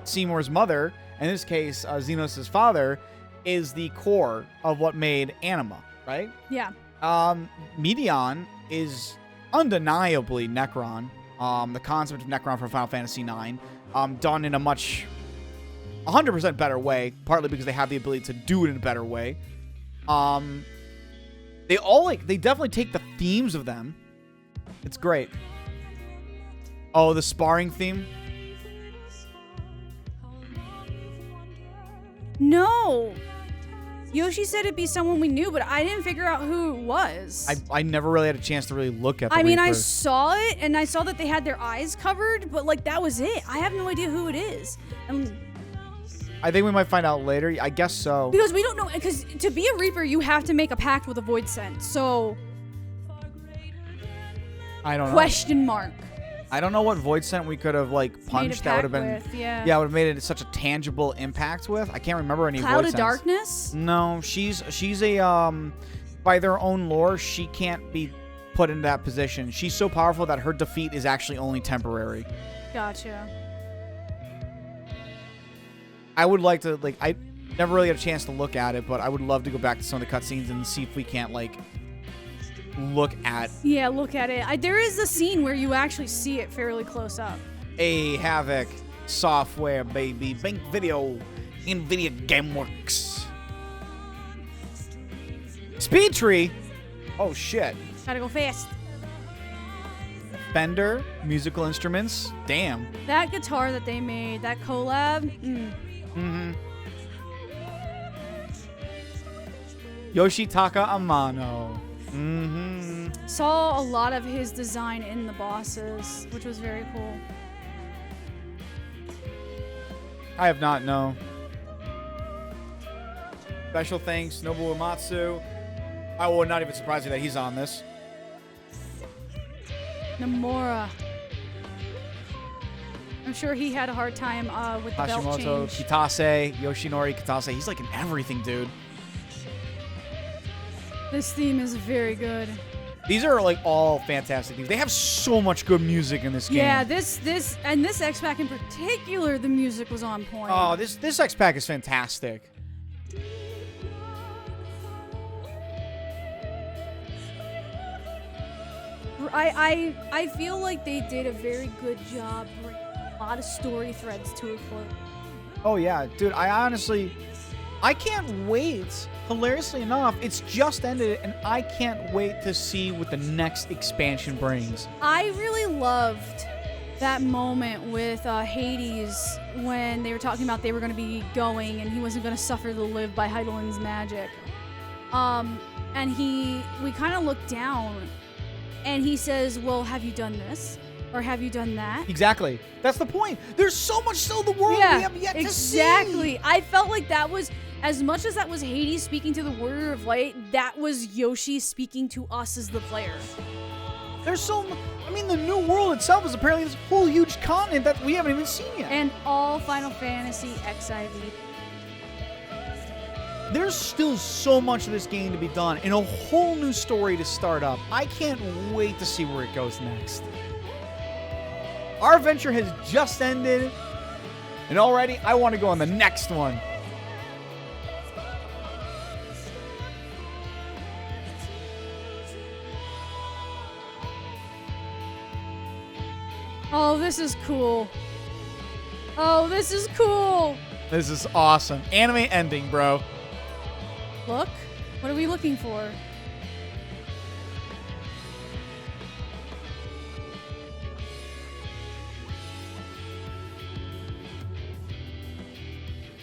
Seymour's mother, in this case Zenos' father, is the core of what made Anima, right? Yeah. Medion is undeniably Necron. The concept of Necron from Final Fantasy IX, done in a much 100% better way, partly because they have the ability to do it in a better way. They definitely take the themes of them. It's great. Oh, the sparring theme. No. Yoshi said it'd be someone we knew, but I didn't figure out who it was. I never really had a chance to really look at the I mean, I Reapers. saw it, and I saw that they had their eyes covered, but, like, that was it. I have no idea who it is. And I think we might find out later. I guess so. because we don't know, because to be a Reaper, you have to make a pact with a Void Scent, so... I don't know. Question mark. I don't know what Void Scent we could have, like, punched that would have been... With, yeah. Yeah, would have made it such a tangible impact with. I can't remember any Cloud Void of Scents. Darkness? No, she's a, by their own lore, she can't be put in that position. She's so powerful that her defeat is actually only temporary. Gotcha. I would like to, like, I never really had a chance to look at it, but I would love to go back to some of the cutscenes and see if we can't, like, look at Yeah, look at it. There is a scene where you actually see it fairly close up. a Havoc software, baby. Bank Video, NVIDIA GameWorks. Speed Tree? Oh, shit. Gotta go fast. Fender, musical instruments. Damn. That guitar that they made, that collab, Mm-hmm. Yoshitaka Amano. Mm-hmm. Saw a lot of his design in the bosses, which was very cool. I have not, no. Special thanks, Nobuo Uematsu. I would not even surprise me that he's on this. Nomura. I'm sure he had a hard time with the belt Hashimoto, change. Kitase, Yoshinori Kitase. He's like in everything, dude. This theme is very good. These are like all fantastic themes. They have so much good music in this game. Yeah, this X-Pack in particular, the music was on point. Oh, this X-Pack is fantastic. I feel like they did a very good job bringing a lot of story threads to a close. Oh yeah, dude, I can't wait. Hilariously enough, it's just ended, and I can't wait to see what the next expansion brings. I really loved that moment with Hades when they were talking about they were going to be going and he wasn't going to suffer to live by Heidelin's magic. And we kind of looked down and he says, well, have you done this? Or have you done that? Exactly. That's the point. There's so much still in the world we have yet to see. Exactly. I felt like that was, as much as that was Hades speaking to the Warrior of Light, that was Yoshi speaking to us as the player. There's I mean, the new world itself is apparently this whole huge continent that we haven't even seen yet. And all Final Fantasy XIV. There's still so much of this game to be done and a whole new story to start up. I can't wait to see where it goes next. Our adventure has just ended, and already I want to go on the next one. Oh, this is cool. Oh, this is cool. This is awesome. Anime ending, bro. Look, what are we looking for?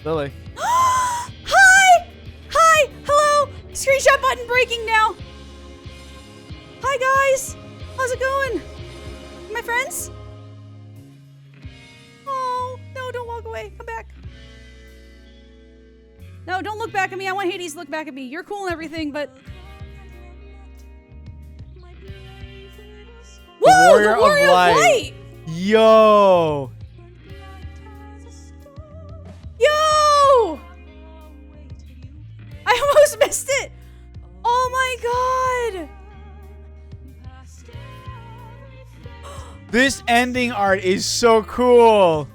Lily. Hi! Hi! Hello! Screenshot button breaking now. Hi, guys. How's it going? My friends? Oh, no, don't walk away. Come back. No, don't look back at me. I want Hades to look back at me. You're cool and everything, but... Whoa! The Warrior of Light! Yo! Yo! I almost missed it! Oh my god! This ending art is so cool.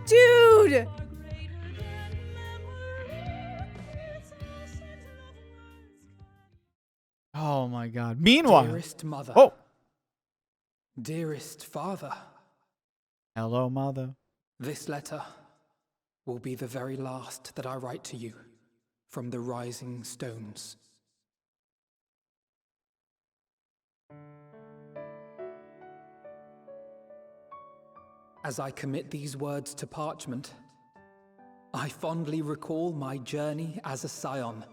Dude! Oh my god. Meanwhile. Dearest mother. Oh. Dearest father. Hello, mother. This letter will be the very last that I write to you from the Rising Stones. As I commit these words to parchment, I fondly recall my journey as a scion.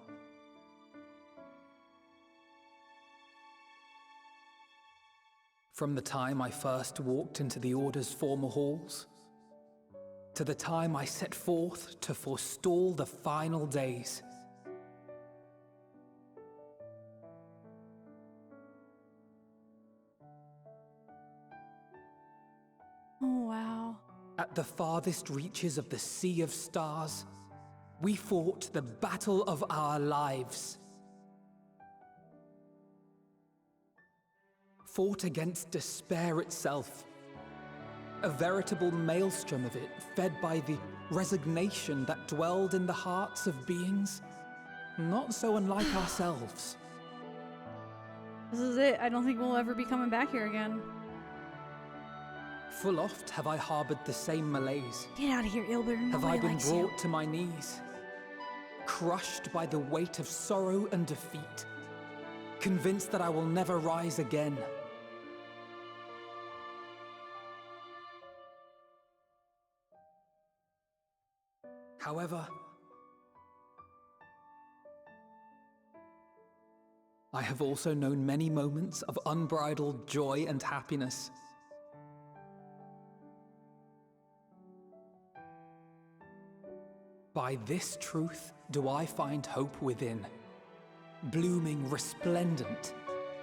From the time I first walked into the Order's former halls, to the time I set forth to forestall the final days. Oh, wow. At the farthest reaches of the Sea of Stars, we fought the battle of our lives. Fought against despair itself. A veritable maelstrom of it, fed by the resignation that dwelled in the hearts of beings not so unlike ourselves. This is it. I don't think we'll ever be coming back here again. Full oft have I harbored the same malaise. Get out of here, Ilber. Nobody Have I been likes brought you. to my knees, crushed by the weight of sorrow and defeat, convinced that I will never rise again. However, I have also known many moments of unbridled joy and happiness. By this truth do I find hope within, blooming resplendent,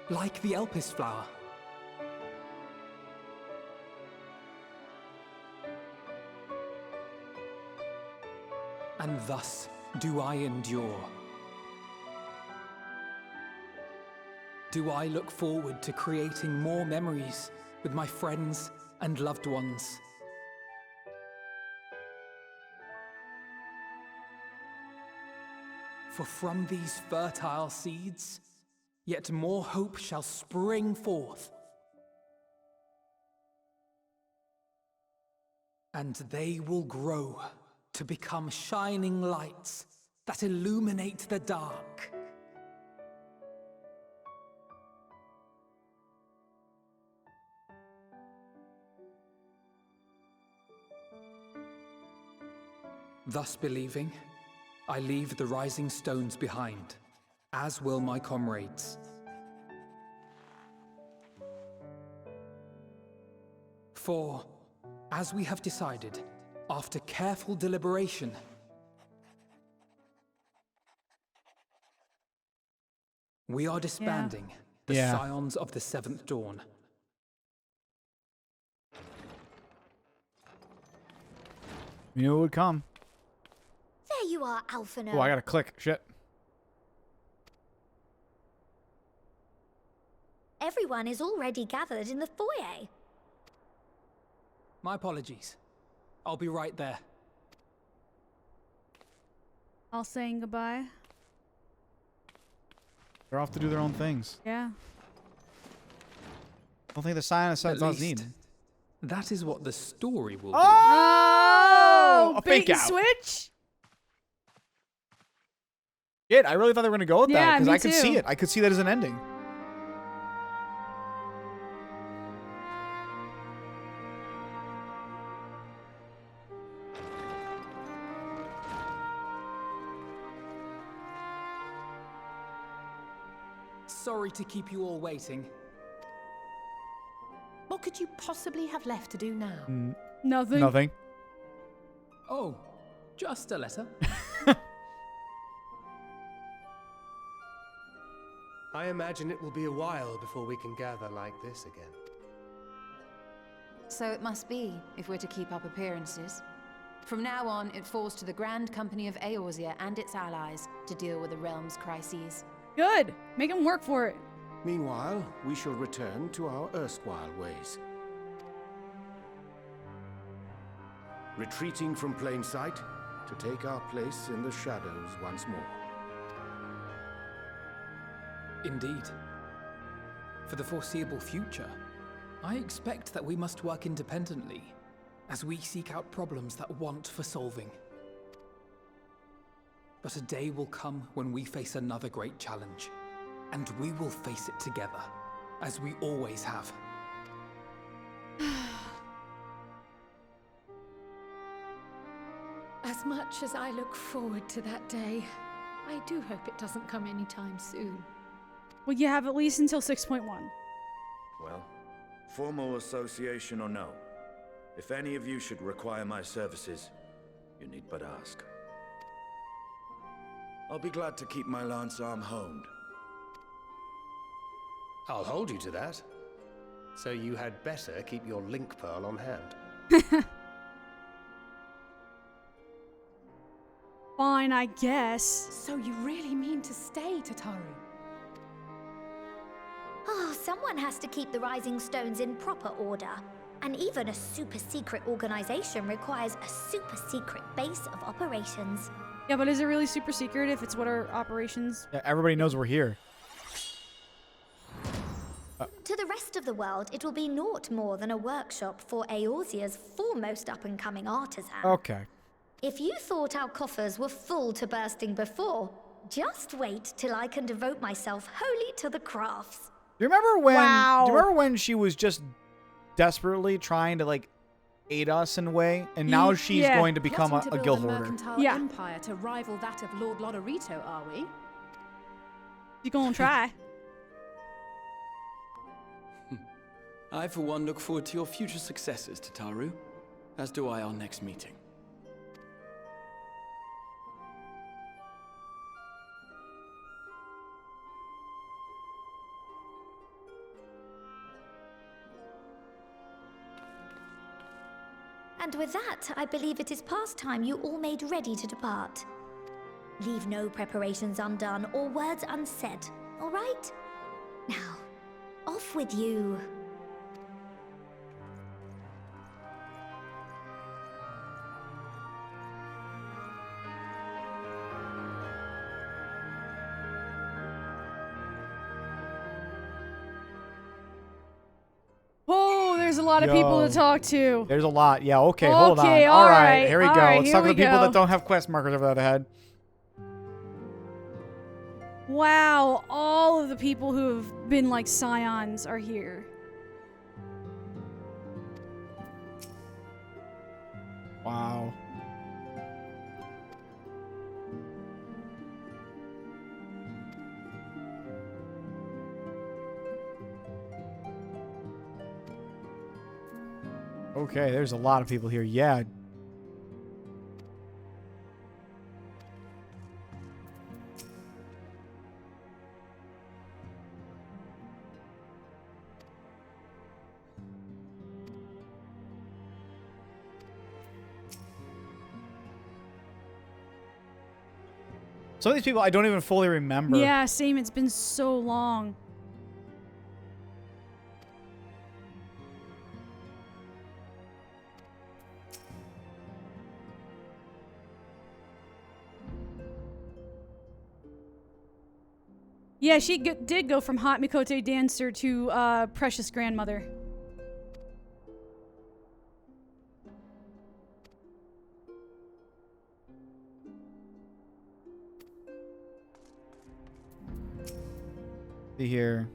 like the Elpis flower. And thus do I endure. Do I look forward to creating more memories with my friends and loved ones. For from these fertile seeds, yet more hope shall spring forth. And they will grow to become shining lights that illuminate the dark. Thus believing, I leave the rising stones behind, as will my comrades. For, as we have decided, after careful deliberation, we are disbanding the Scions of the Seventh Dawn. You knew it would come. There you are, Alphino. Oh, I gotta click. Shit. Everyone is already gathered in the foyer. My apologies. I'll be right there. All saying goodbye. They're off to do their own things. Yeah. I don't think the Scion of the Seventh Dawn need. That is what the story will be. Oh! A bait fake and out. switch? Shit, I really thought they were gonna go with that Yeah, because me I could see too. it. I could see that as an ending. Sorry to keep you all waiting. What could you possibly have left to do now? Nothing. Nothing. Oh, just a letter. I imagine it will be a while before we can gather like this again. So it must be, if we're to keep up appearances. From now on, it falls to the Grand Company of Eorzea and its allies to deal with the realm's crises. Good. Make him work for it. Meanwhile, we shall return to our erstwhile ways. Retreating from plain sight to take our place in the shadows once more. Indeed. For the foreseeable future, I expect that we must work independently as we seek out problems that want for solving. But a day will come when we face another great challenge, and we will face it together, as we always have. As much as I look forward to that day, I do hope it doesn't come anytime soon. Well, you have at least until 6.1. Well, formal association or no, if any of you should require my services, you need but ask. I'll be glad to keep my lance arm honed. I'll hold you to that. So you had better keep your link pearl on hand. Fine, I guess. So you really mean to stay, Tataru? Oh, someone has to keep the Rising Stones in proper order. And even a super-secret organization requires a super-secret base of operations. Yeah, but is it really super secret if it's what our operations... Yeah, everybody knows we're here. To the rest of the world, it will be naught more than a workshop for Eorzea's foremost up-and-coming artisan. Okay. If you thought our coffers were full to bursting before, just wait till I can devote myself wholly to the crafts. Do you remember when? Wow. Do you remember when she was just desperately trying to like aid us in a way, and now she's going to become Plotting to a build guild a hoarder? mercantile Yeah. empire to rival that of Lord Lodorito, are we? You gonna try? I, for one, look forward to your future successes, Tataru. As do I our next meeting. And with that, I believe it is past time you all made ready to depart. Leave no preparations undone or words unsaid, all right? Now, off with you. Oh, there's a lot of people to talk to. There's a lot. Yeah, okay, hold on. Okay, All right, alright, here we go. alright, Let's here talk to we the people go. that don't have quest markers over that head. Wow, all of the people who have been like scions are here. Wow. Okay, there's a lot of people here. Yeah. Some of these people I don't even fully remember. Yeah, same. It's been so long. Yeah, she did go from hot Mikote dancer to precious grandmother. See here.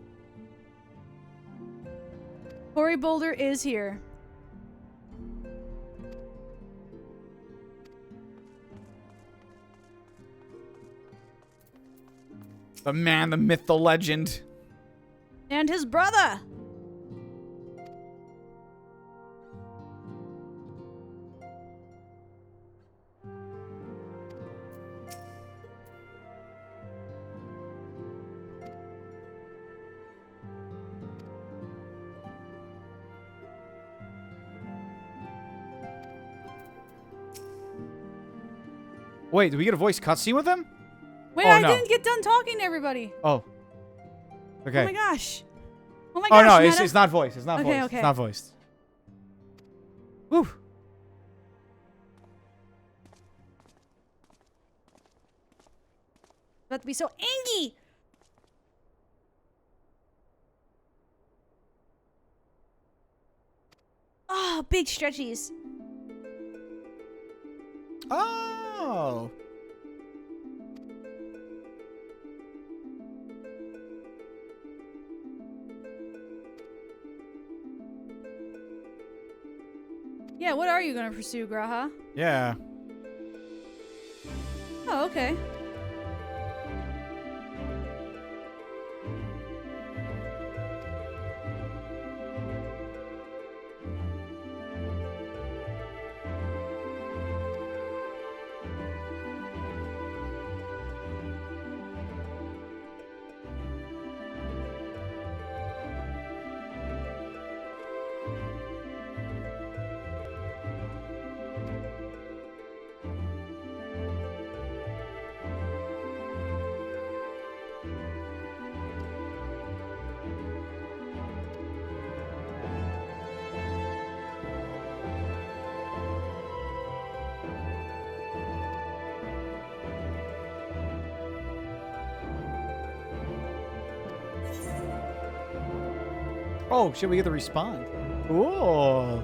Cory Boulder is here. The man, the myth, the legend. And his brother. Wait, did we get a voice cutscene with him? Wait, Oh, I no. didn't get done talking to everybody. Oh. Okay. Oh my gosh. Oh my Oh gosh. no, Meta. it's not voiced. It's not Okay, voiced. okay. It's not voiced. Whew. About to be so angy. Oh, big stretchies. Oh. Yeah, what are you gonna pursue, Graha? Yeah. Oh, okay. Oh, shit, we get to respond. Ooh. Oh.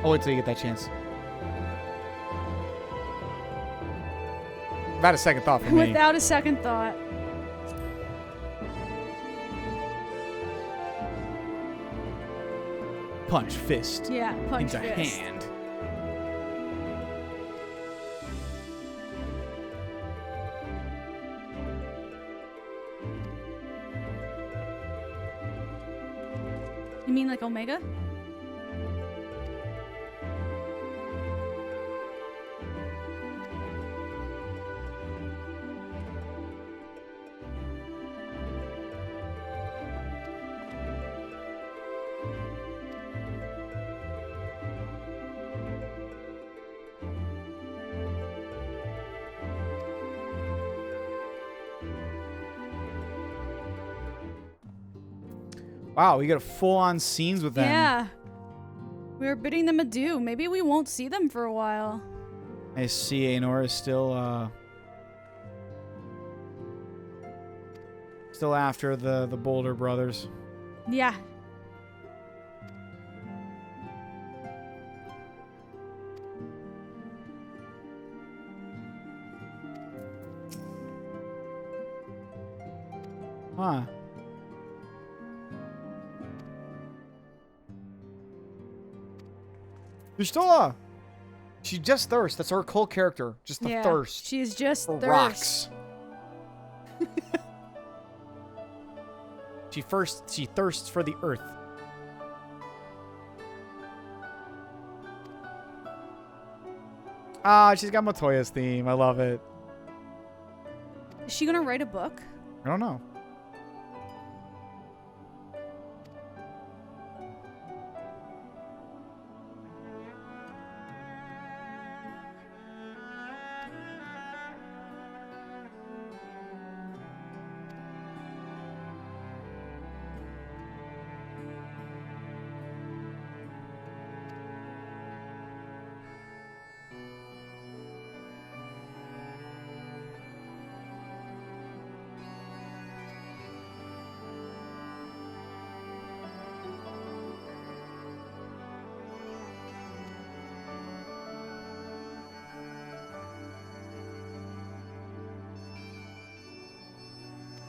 I'll wait till you get that chance. Without a second thought for me. Without a second thought. Punch, fist. Yeah, punch, into fist. hand. You mean like Omega? Wow, we got full-on scenes with them. Yeah. We were bidding them adieu. Maybe we won't see them for a while. I see Aenor is still after the Boulder brothers. Yeah. Huh. There's still she just thirsts. That's her whole character. Just the thirst. She's just for thirst. rocks. She thirsts for the earth. Ah, she's got Matoya's theme. I love it. Is she gonna write a book? I don't know.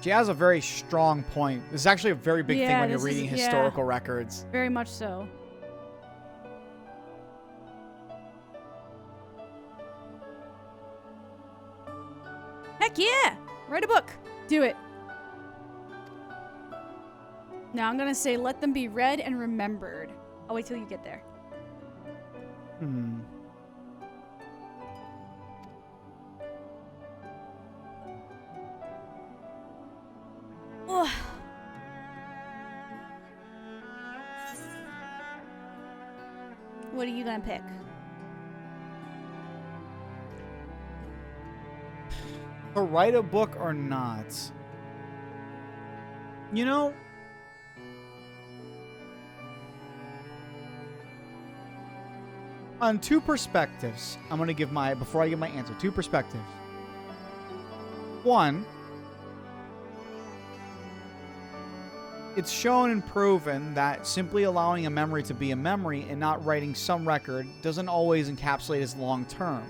She has a very strong point. This is actually a very big thing when you're reading historical records. Very much so. Heck yeah! Write a book. Do it. Now I'm gonna say let them be read and remembered. I'll wait till you get there. Hmm. Ugh. What are you gonna pick? To write a book or not? You know, on two perspectives, I'm going to give before I give my answer, two perspectives. One, it's shown and proven that simply allowing a memory to be a memory and not writing some record doesn't always encapsulate as long term.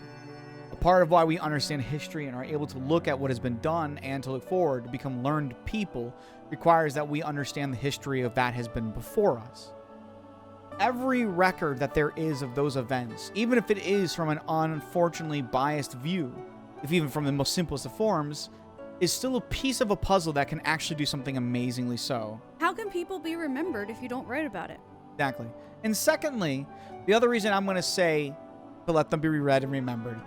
A part of why we understand history and are able to look at what has been done and to look forward to become learned people requires that we understand the history of that has been before us. every record that there is of those events, even if it is from an unfortunately biased view, if even from the most simplest of forms, is still a piece of a puzzle that can actually do something amazingly so. How can people be remembered if you don't write about it? Exactly. And secondly, the other reason I'm going to say to let them be reread and remembered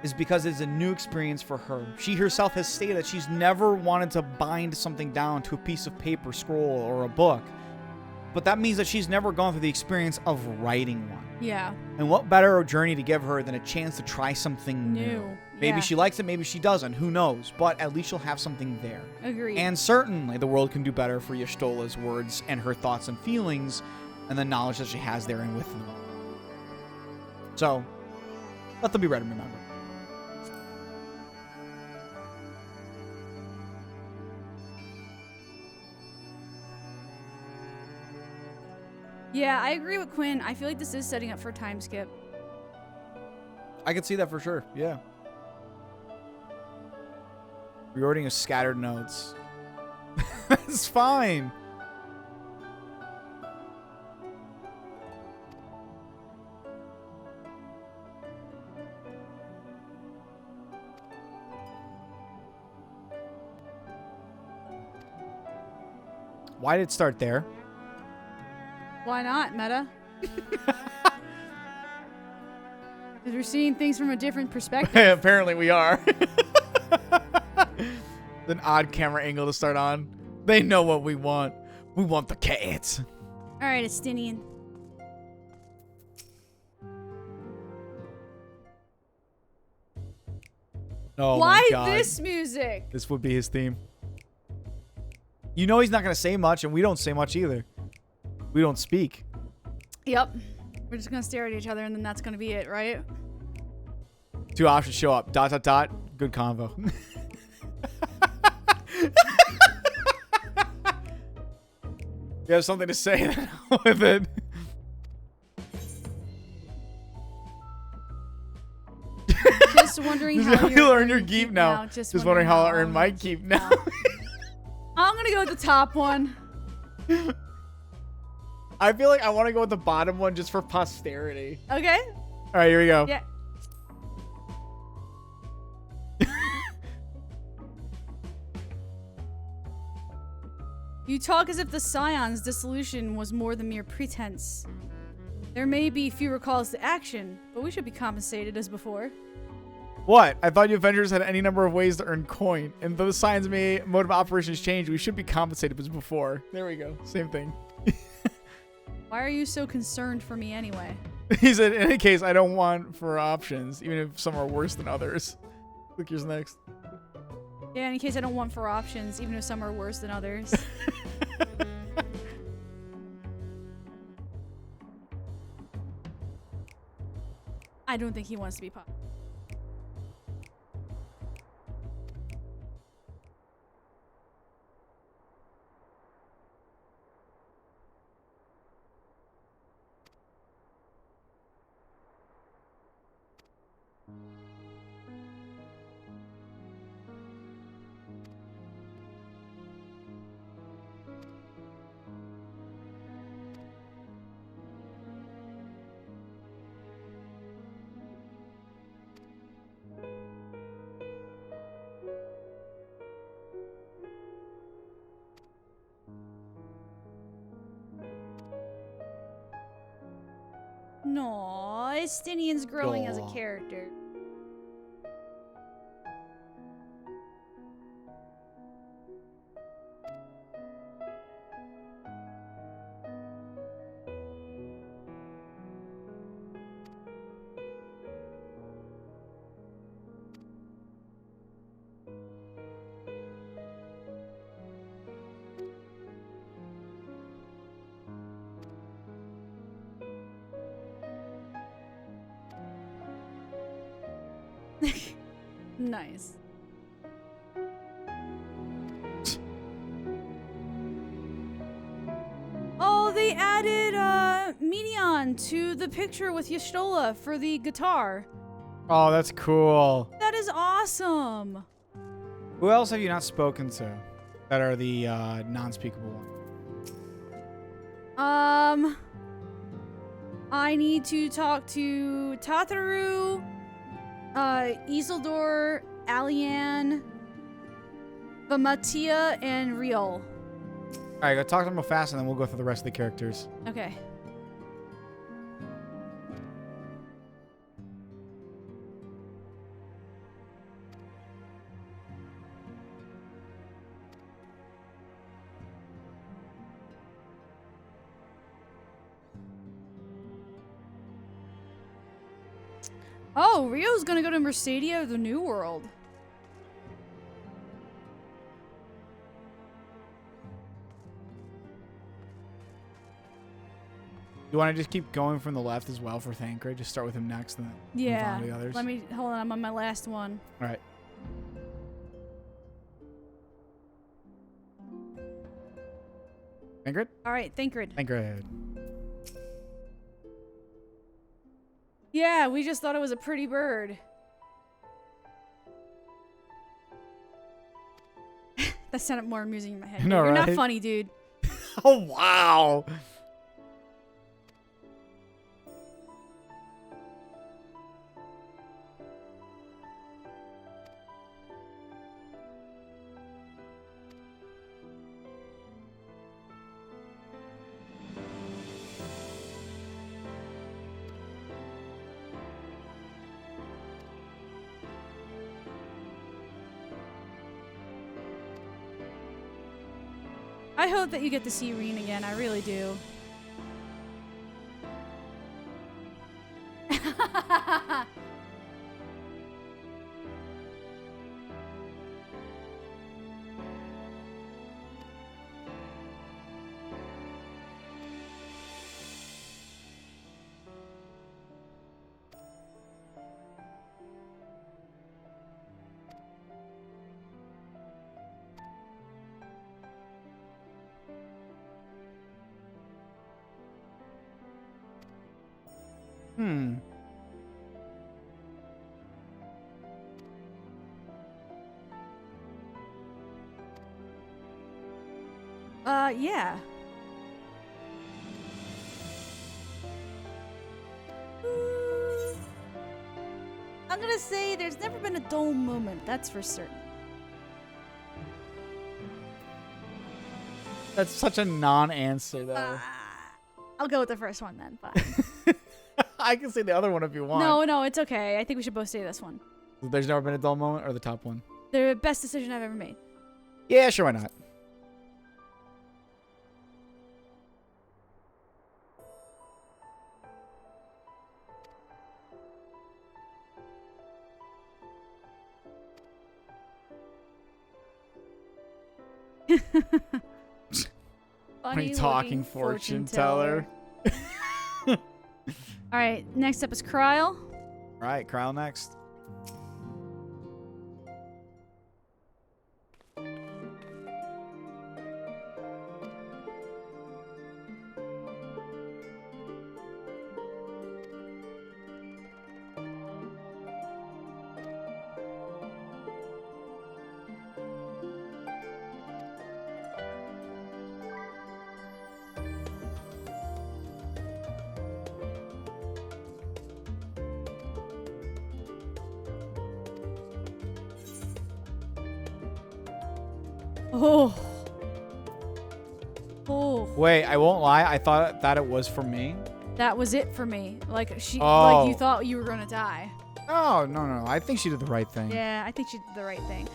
is because it's a new experience for her. She herself has stated that she's never wanted to bind something down to a piece of paper, scroll, or a book. But that means that she's never gone through the experience of writing one. Yeah. And what better journey to give her than a chance to try something new? Maybe she likes it, maybe she doesn't. Who knows? But at least she'll have something there. Agreed. And certainly the world can do better for Y'shtola's words and her thoughts and feelings and the knowledge that she has therein with them. So, let them be read and remembered. Yeah, I agree with Quinn. I feel like this is setting up for a time skip. I can see that for sure, yeah. Reordering of scattered notes. That's fine. Why did it start there? Why not, Meta? Because we're seeing things from a different perspective. Apparently we are. An odd camera angle to start on. They know what we want. We want the cats. All right, Estinian. Oh Why my God. this music? This would be his theme. You know he's not going to say much, and we don't say much either. We don't speak. Yep. We're just going to stare at each other, and then that's going to be it, right? 2 options show up. ... Good convo. You have something to say with it. Just wondering how you'll earn your keep now. Just wondering how I'll earn my keep now. I'm going to go with the top one. I feel like I want to go with the bottom one just for posterity. Okay. All right, here we go. Yeah. You talk as if the Scion's dissolution was more than mere pretense. There may be fewer calls to action, but we should be compensated as before. What? I thought you Avengers had any number of ways to earn coin, and though the Scion's mode of operations change, we should be compensated as before. There we go. Same thing. Why are you so concerned for me anyway? He said, in any case, I don't want for options, even if some are worse than others. Click yours next. Yeah, in case I don't want for options, even if some are worse than others. I don't think he wants to be popular. No, Estinian's growing as a character. Nice. Oh, they added Minion to the picture with Y'shtola for the guitar. Oh, that's cool. That is awesome. Who else have you not spoken to that are the non-speakable ones? I need to talk to Tataru, Isildur, Alian, Vamatia, and Riol. All right, go talk to them real fast, and then we'll go through the rest of the characters. Okay. Oh, Rio's gonna go to Mercedia, the New World. You want to just keep going from the left as well for Thancred? Just start with him next, and then move on to the others. Let me hold on. I'm on my last one. All right. Thancred? All right, Thancred. Thancred. Yeah, we just thought it was a pretty bird. That sounded more amusing in my head. No, You're right? not funny, dude. Oh, wow. I hope that you get to see Reen again. I really do. Yeah. I'm gonna say there's never been a dull moment, that's for certain. That's such a non-answer, though. I'll go with the first one then, fine. I can say the other one if you want. No, it's okay. I think we should both say this one. There's never been a dull moment, or the top one? The best decision I've ever made. Yeah, sure, why not? Funny talking fortune teller. All right, next up is Kryle. All right, Kryle next. Oh. Oh. Wait, I won't lie. I thought that it was for me. That was it for me. Like Oh. like you thought you were gonna die. Oh, no. I think she did the right thing. Yeah, I think she did the right thing.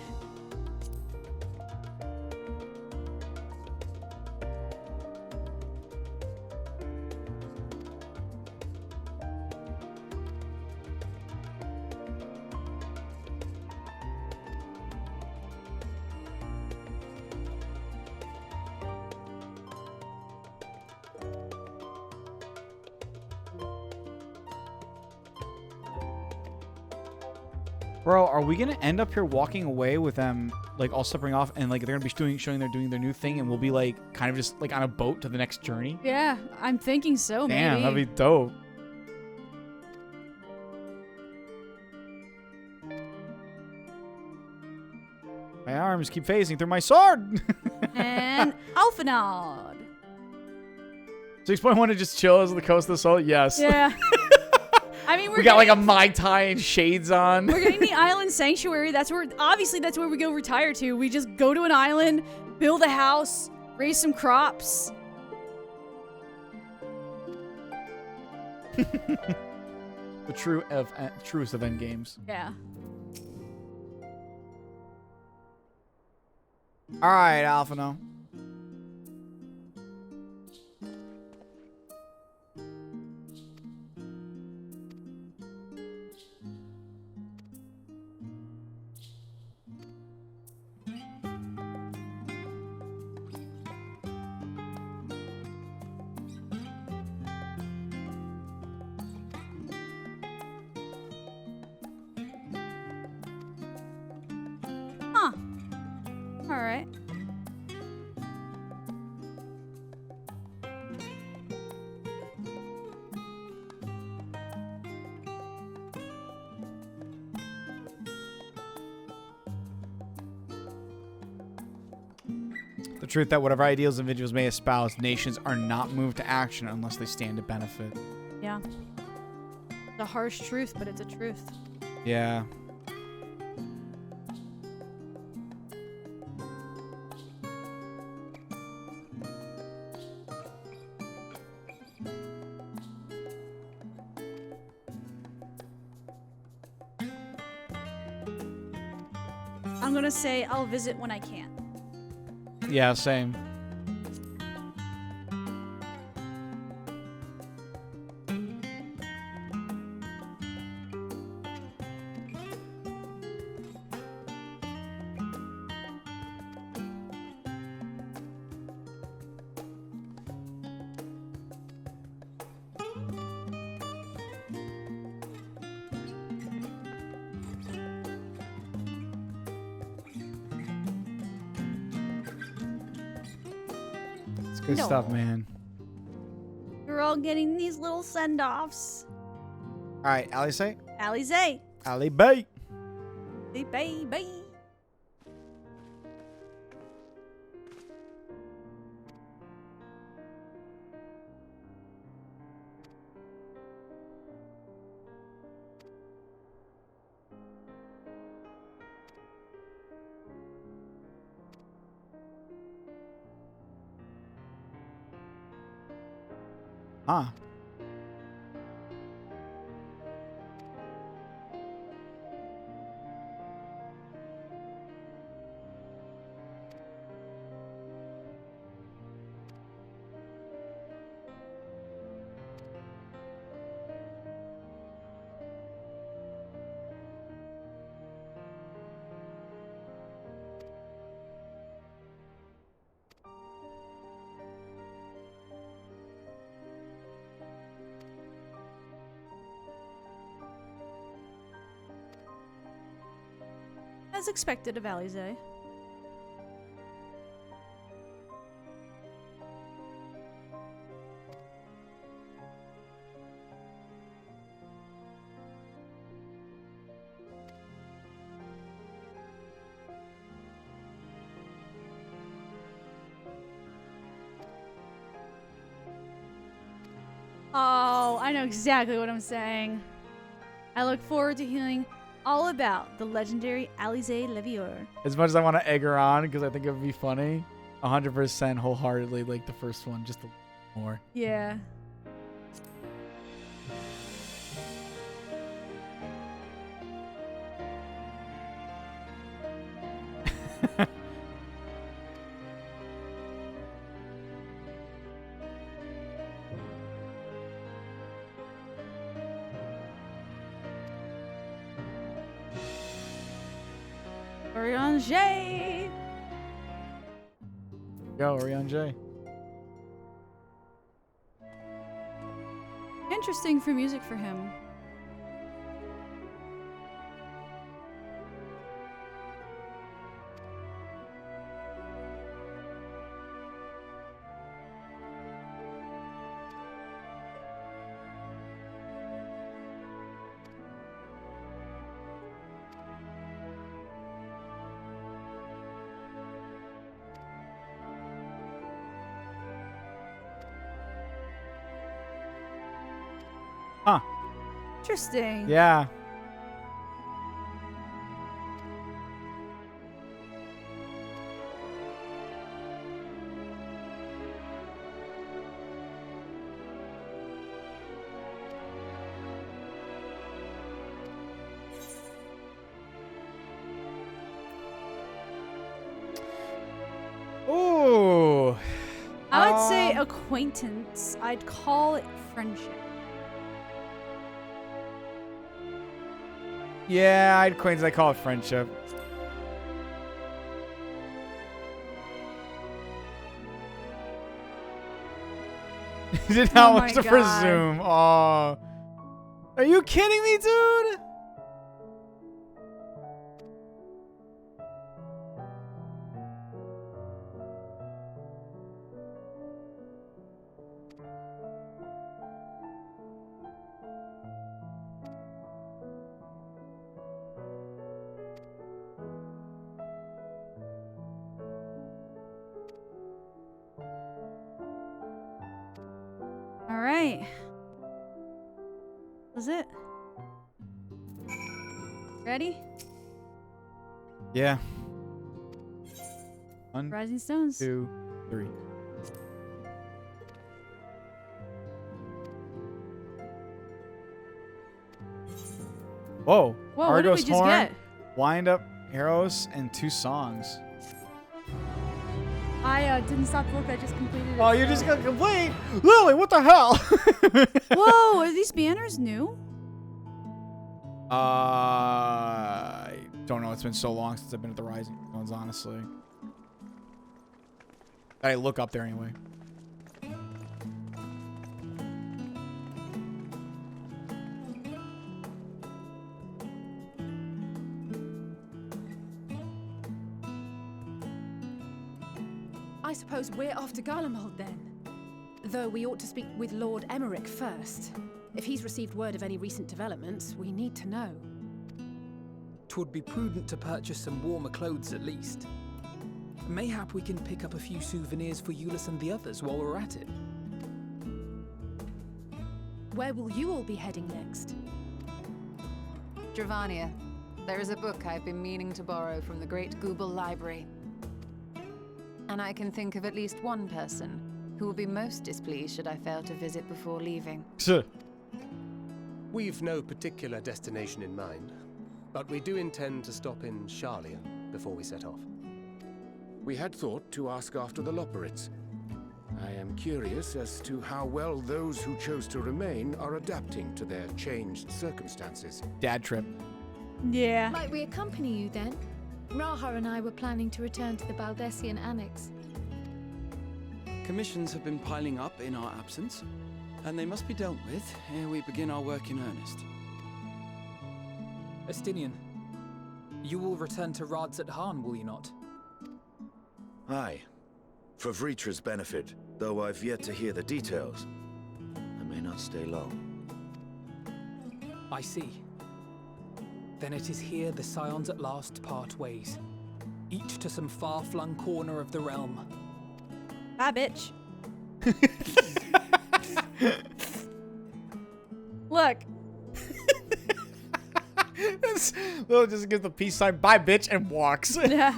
Bro, are we gonna end up here walking away with them like all separating off, and like they're gonna be showing they're doing their new thing, and we'll be like kind of just like on a boat to the next journey? Yeah, I'm thinking so. Damn, maybe. that'd be dope. My arms keep phasing through my sword. And Alphanod. 6.1 to just chill as the coast of the soul? Yes. Yeah. I mean, we got like a Mai Tai and shades on. We're getting the island sanctuary. That's where we go retire to. We just go to an island, build a house, raise some crops. The truest of end games. Yeah. All right, Alphino. Huh. All right. The truth that whatever ideals individuals may espouse, nations are not moved to action unless they stand to benefit. Yeah. It's a harsh truth, but it's a truth. Yeah. I'm gonna say I'll visit when I can. Yeah, same. Good stuff, man. We're all getting these little send-offs. All right, Alize. Alize. Ali Bay. Hey, baby. Huh. As expected of Alize. Oh, I know exactly what I'm saying. I look forward to hearing all about the legendary Alize Levior. As much as I want to egg her on because I think it would be funny, 100% wholeheartedly like the first one, just a little more. Yeah. Orion J. Go, Orion J. Interesting for music for him. Huh. Interesting. Yeah. Ooh. I would say acquaintance. I'd call it friendship. Yeah, I'd acquaintance. I call it friendship. You did not want to presume. Oh. Are you kidding me, dude? All right. Was it? Ready? Yeah. 1, Rising Stones. 2, 3. Whoa. Whoa, Argos what did we just horn, get? wind up arrows, and 2 songs. I didn't stop to look. I just completed it. Oh, you just got complete? Lily, what the hell? Whoa, are these banners new? I don't know. It's been so long since I've been at the Rising Stones, honestly. I look up there anyway. I suppose we're off to Garlemald then. Though we ought to speak with Lord Emmerich first. If he's received word of any recent developments, we need to know. 'Twould be prudent to purchase some warmer clothes at least. Mayhap we can pick up a few souvenirs for Euless and the others while we're at it. Where will you all be heading next? Dravania, there is a book I've been meaning to borrow from the Great Google Library. And I can think of at least one person who will be most displeased should I fail to visit before leaving. Sure. We've no particular destination in mind, but we do intend to stop in Sharlayan before we set off. We had thought to ask after the Loporrits. I am curious as to how well those who chose to remain are adapting to their changed circumstances. Dad trip. Yeah. Might we accompany you then? Raha and I were planning to return to the Baldessian Annex. Commissions have been piling up in our absence, and they must be dealt with ere we begin our work in earnest. Estinian, you will return to Rads at Han, will you not? Aye. For Vritra's benefit, though I've yet to hear the details. I may not stay long. I see. Then it is here the Scions at last part ways, each to some far-flung corner of the realm. Bye, bitch. Look. Lil just gives the peace sign, bye, bitch, and walks. Yeah.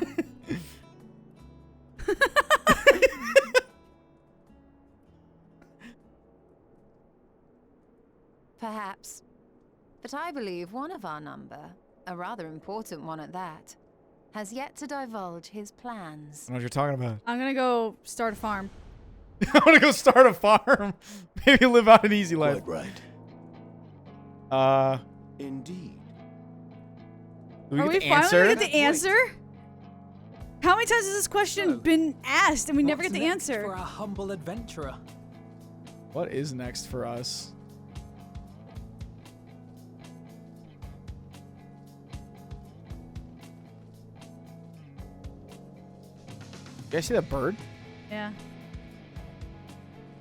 Perhaps. But I believe one of our number, a rather important one at that, has yet to divulge his plans. I don't know what you're talking about. I'm gonna go start a farm. I want to go start a farm. Maybe live out an easy life. Quite right. Indeed. Do Are we get the finally answer? gonna get the answer? How many times has this question been asked and we never get What's the next answer? for our humble adventurer? What is next for us? You guys see that bird? Yeah.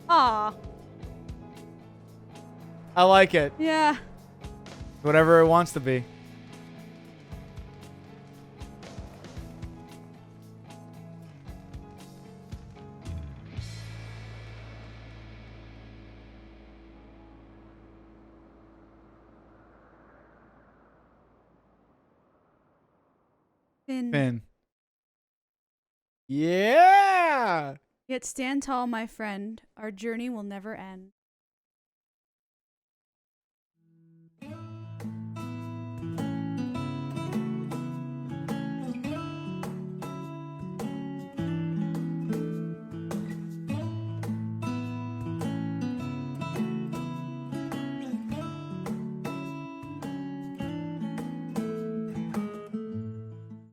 Aw. I like it. Yeah. Whatever it wants to be. Finn. Yeah! Yet stand tall, my friend. Our journey will never end.